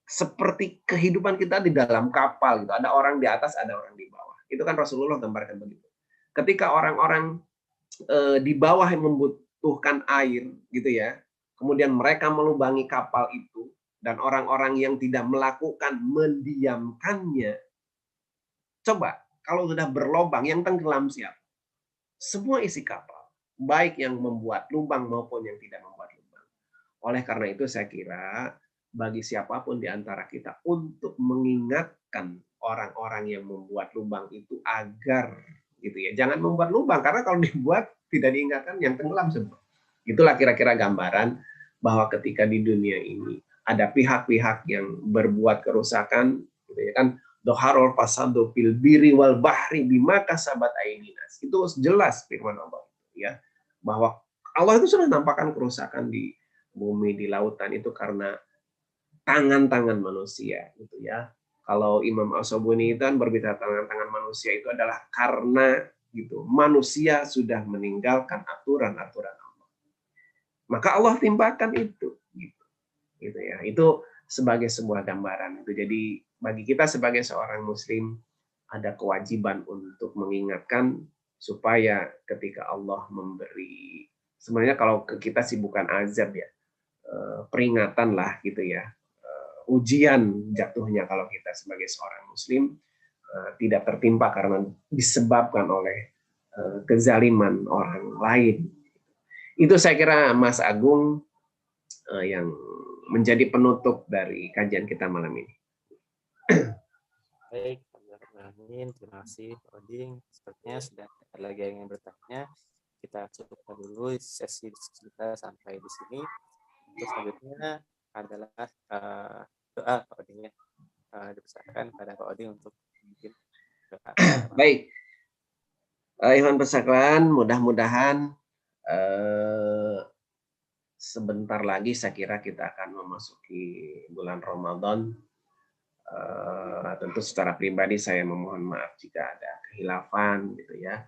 seperti kehidupan kita di dalam kapal gitu. Ada orang di atas, ada orang di bawah. Itu kan Rasulullah gambarkan begitu. Ketika orang-orang di bawah yang menjatuhkan air gitu ya. Kemudian mereka melubangi kapal itu dan orang-orang yang tidak melakukan mendiamkannya. Coba kalau sudah berlobang yang tenggelam siapa? Semua isi kapal, baik yang membuat lubang maupun yang tidak membuat lubang. Oleh karena itu saya kira bagi siapapun di antara kita untuk mengingatkan orang-orang yang membuat lubang itu agar gitu ya, jangan membuat lubang karena kalau dibuat tidak diingatkan yang tenggelam semua. Itulah kira-kira gambaran bahwa ketika di dunia ini ada pihak-pihak yang berbuat kerusakan gitu ya kan, doharul fasadu fil birri wal bahri bima kasabat aydinas. Itu jelas firman Allah ya, bahwa Allah itu sudah nampakkan kerusakan di bumi, di lautan itu karena tangan-tangan manusia gitu ya. Kalau Imam As-Sabuni itu kan berbicara tangan-tangan manusia itu adalah karena gitu manusia sudah meninggalkan aturan-aturan Allah. Maka Allah timpakan itu gitu ya. Itu sebagai sebuah gambaran itu. Jadi bagi kita sebagai seorang muslim ada kewajiban untuk mengingatkan supaya ketika Allah memberi, sebenarnya kalau ke kita sih bukan azab ya, peringatan lah gitu ya, ujian jatuhnya kalau kita sebagai seorang muslim tidak tertimpa karena disebabkan oleh kezaliman orang lain. Itu saya kira Mas Agung yang menjadi penutup dari kajian kita malam ini. Baik, terima kasih Pak Oding. Sepertinya sudah ada lagi yang ingin bertanya. Kita cukupkan dulu sesi diskusi kita sampai di sini. Terus selanjutnya adalah doa Pak Oding ya. Dipersilakan pada Pak Oding untuk mungkin doa. Baik, Iwan Persaklan, mudah-mudahan sebentar lagi saya kira kita akan memasuki bulan Ramadan. Tentu secara pribadi saya memohon maaf jika ada kehilafan gitu ya,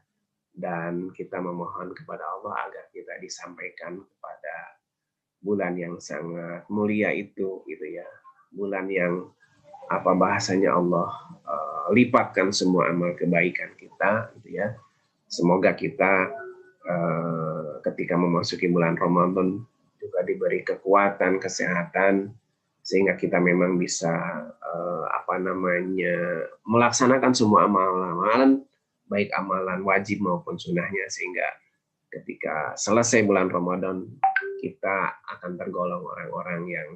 dan kita memohon kepada Allah agar kita disampaikan kepada bulan yang sangat mulia itu gitu ya, bulan yang apa bahasanya Allah lipatkan semua amal kebaikan kita gitu ya. Semoga kita ketika memasuki bulan Ramadan juga diberi kekuatan, kesehatan, sehingga kita memang bisa melaksanakan semua amalan, baik amalan wajib maupun sunnahnya, sehingga ketika selesai bulan Ramadan kita akan tergolong orang-orang yang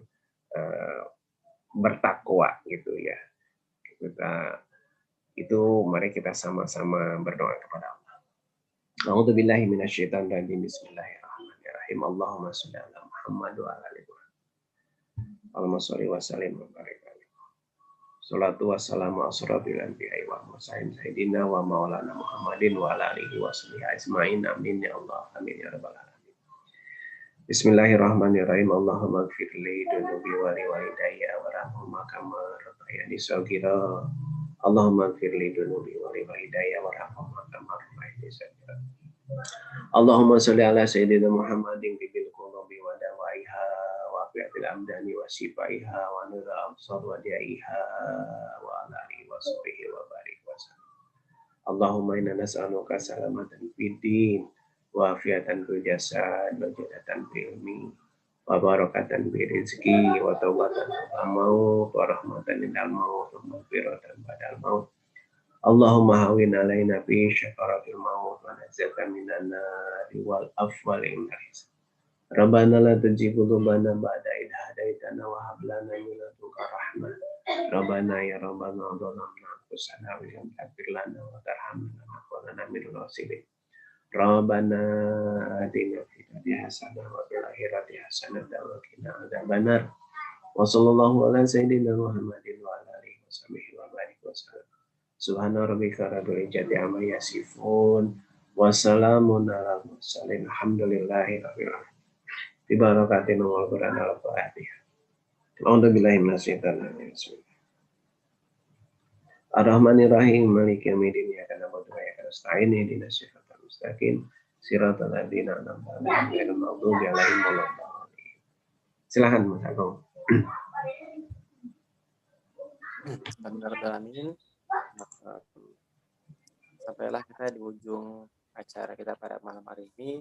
bertakwa gitu ya. Mari kita sama-sama berdoa kepada Allah. A'udzubillahi minasyaitonirrajim. Bismillahirrahmanirrahim. Allahumma shalli ala Muhammad wa ala ali Muhammad. Allahumma shalli wa sallim wa barik alaihi. Salatu wassalamu asrofil anbiya'i wa mursalin sayyidina wa maulana Muhammadin wa ala alihi wa sahbihi ajmain. Amin ya Allah. Amin ya rabbal alamin. Bismillahirrahmanirrahim. Allahumma ighfirli dunubi wa li walidayya warhamhuma kama rabbayani shaghira. Allahumma ighfirli dunubi wa li walidayya warhamhuma kama rabbayani shaghira. Allahumma sholli ala sayyidina Muhammadin bil qulubi wa dawaiha wa fi'atil amdani wa shifaiha wa nuril absar wa diaiha wa ala alihi wa sahbihi wa barik wa sallam. Allahumma inna nas'aluka salamatan fid din wa afiatan fil jasad wa jannatan fil ilmi wa barakatan fil rizqi wa tawbatan fil maut wa rahmatan minal maut wa maghfiratan ba'dal maut. Allahumma hawin alaina fi syafaratil maut wa najatan minan nari wal afwal indal hisab. Rabbana la tuzigh qulubana ba'da idh hadaitana wa hab lana min ladunka rahmah. Rabbana ya Rabbana dhalamna anfusana wa lam taghfir lana wa tarhamna lanakunanna minal khasirin. Rabbana atina fid dunya hasanah wa fil akhirati hasanah wa qina adzabannar. Wa sallallahu ala sayyidina Muhammadin wa ala alihi wa sahbihi wa barik wa sallam. Subhana rabbika rabbil izzati amma yasifun wa salamun alal mursalin alhamdulillahi rabbil alamin. Bi barakatin wal Qur'an al-Fatihah. A'udzu billahi minasyaitonir rajim. Ar-Rahmanir Rahim Maliki yaumiddin iyyaka na'budu wa iyyaka nasta'in ihdinas siratal mustaqim siratal ladzina an'amta 'alaihim ghairil maghdubi 'alaihim waladdallin. Silakan Mas Agung. Bismillahirrahmanirrahim. Sampailah kita di ujung acara kita pada malam hari ini.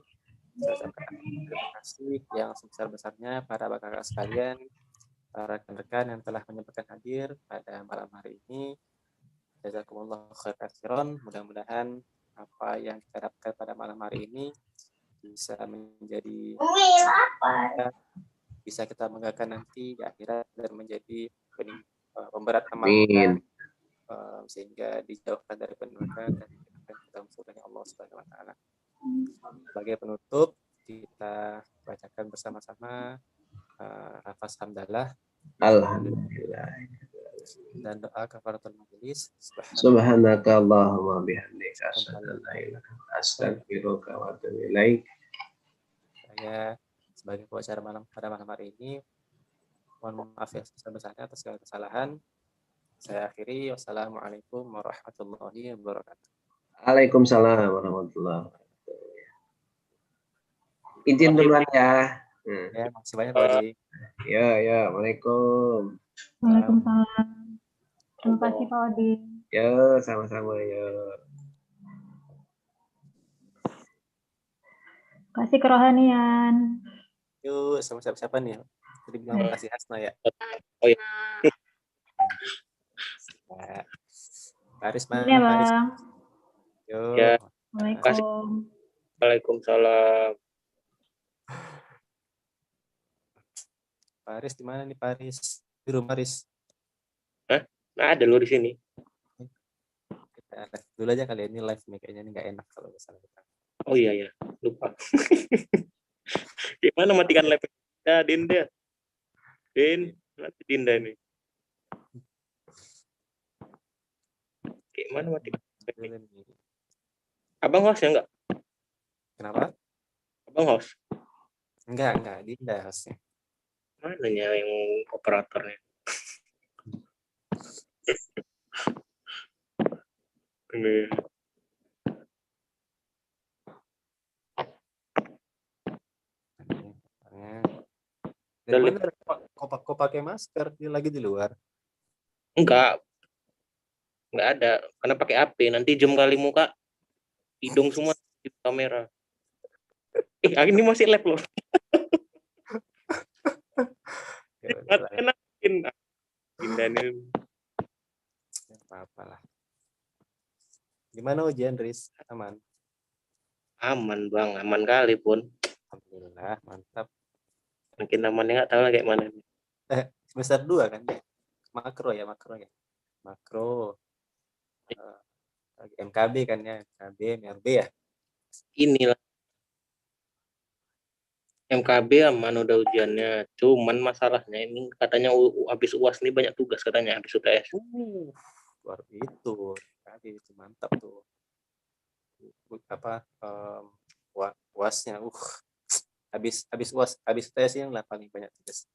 Saya ucapkan terima kasih yang sebesar-besarnya para kakak sekalian, para rekan-rekan yang telah menyempatkan hadir pada malam hari ini. Jazakumullah khair katsiran. Mudah-mudahan apa yang kita dapatkan pada malam hari ini bisa menjadi bisa kita banggakan nanti di akhirat dan menjadi pemberat amal kita, Amin. sehingga dijauhkan dari neraka dan dijauhkan ke dalam surganya Allah Subhanahu wa taala. Sebagai penutup, kita bacakan bersama-sama lafaz hamdalah Alhamdulillah. dan doa kafaratul majelis. Subhanaka Allahumma bihamdika asyhadu an la ilaha illa anta astaghfiruka wa atubu ilaik. Saya sebagai pengacara pada malam hari ini mohon maaf ya sebesar-besarnya atas segala kesalahan. Saya akhiri. Wassalamualaikum warahmatullahi wabarakatuh. Waalaikumsalam warahmatullahi wabarakatuh. Izin duluan ya. Ya, makasih banyak Pak Odi. Ya, waalaikumsalam. Waalaikumsalam. Terima kasih Pak Odi. Ya, sama-sama ya. Kasih kerohanian. Yuk, sama siapa nih? Tadi bilang makasih Hasna ya. Oh iya. Paris Ya, mana Paris? Bang. Yuk. Ya. Waalaikumsalam. Waalaikumsalam. Paris di mana nih Paris? Di rumah Paris. Nah, ada lu di sini. Kita live dulu aja kali ini live nih, kayaknya ini nggak enak kalau misalnya kita. Oh iya ya, lupa. Gimana matikan live? Ya, Dinda. Nanti Dinda nih. Gimana matikan? Abang host ya enggak? Kenapa? Abang host. Enggak, Dinda hostnya. Mana ya yang operatornya? Ini. Dan bener, kok pakai masker? Dia lagi di luar. Enggak ada. Karena pakai HP. Nanti jam kali muka hidung semua di kamera. Ini masih live loh. Enakin. Dinda nih. Apa lah. Gimana ujian, Riz? Aman? Aman bang, aman kali pun. Alhamdulillah, mantap. Mungkin amannya nggak tahu lah kayak mana. Semester 2 kan? Makro ya. Makro. MKB kan ya, MKB, MRB ya? Inilah. MKB aman udah ujiannya. Cuman masalahnya ini katanya habis UAS nih banyak tugas katanya habis UTS. Luar itu. Tadi itu mantap tuh. UASnya habis UAS, habis UTS yang lah paling banyak tugas.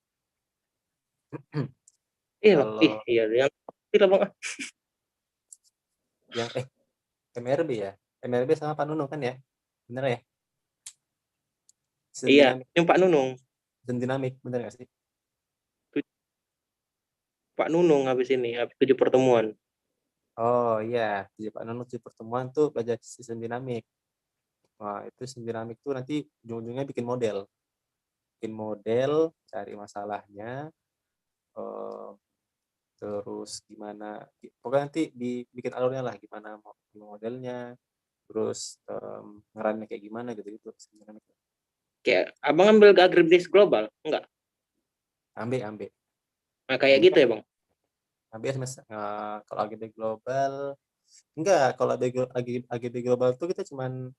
Iya, yang tidak bang. Yang MRB ya, MRB sama Pak Nunung kan ya, bener ya? Iya, yang Pak Nunung. Dinamik, bener nggak sih? Pak Nunung habis 7 pertemuan. Oh iya, Pak Nunung 7 pertemuan tuh belajar sistem dinamik. Wah, itu sistem dinamik tuh nanti ujung-ujungnya bikin model, cari masalahnya, terus gimana, pokoknya nanti dibikin alurnya lah, gimana modelnya, terus ngerannya kayak gimana gitu sistem dinamik. Kayak abang ambil agribisnis global enggak? Ambil. Nah, kayak gitu ya bang? Ambil kalau AGB global enggak, kalau AGB global tuh kita cuman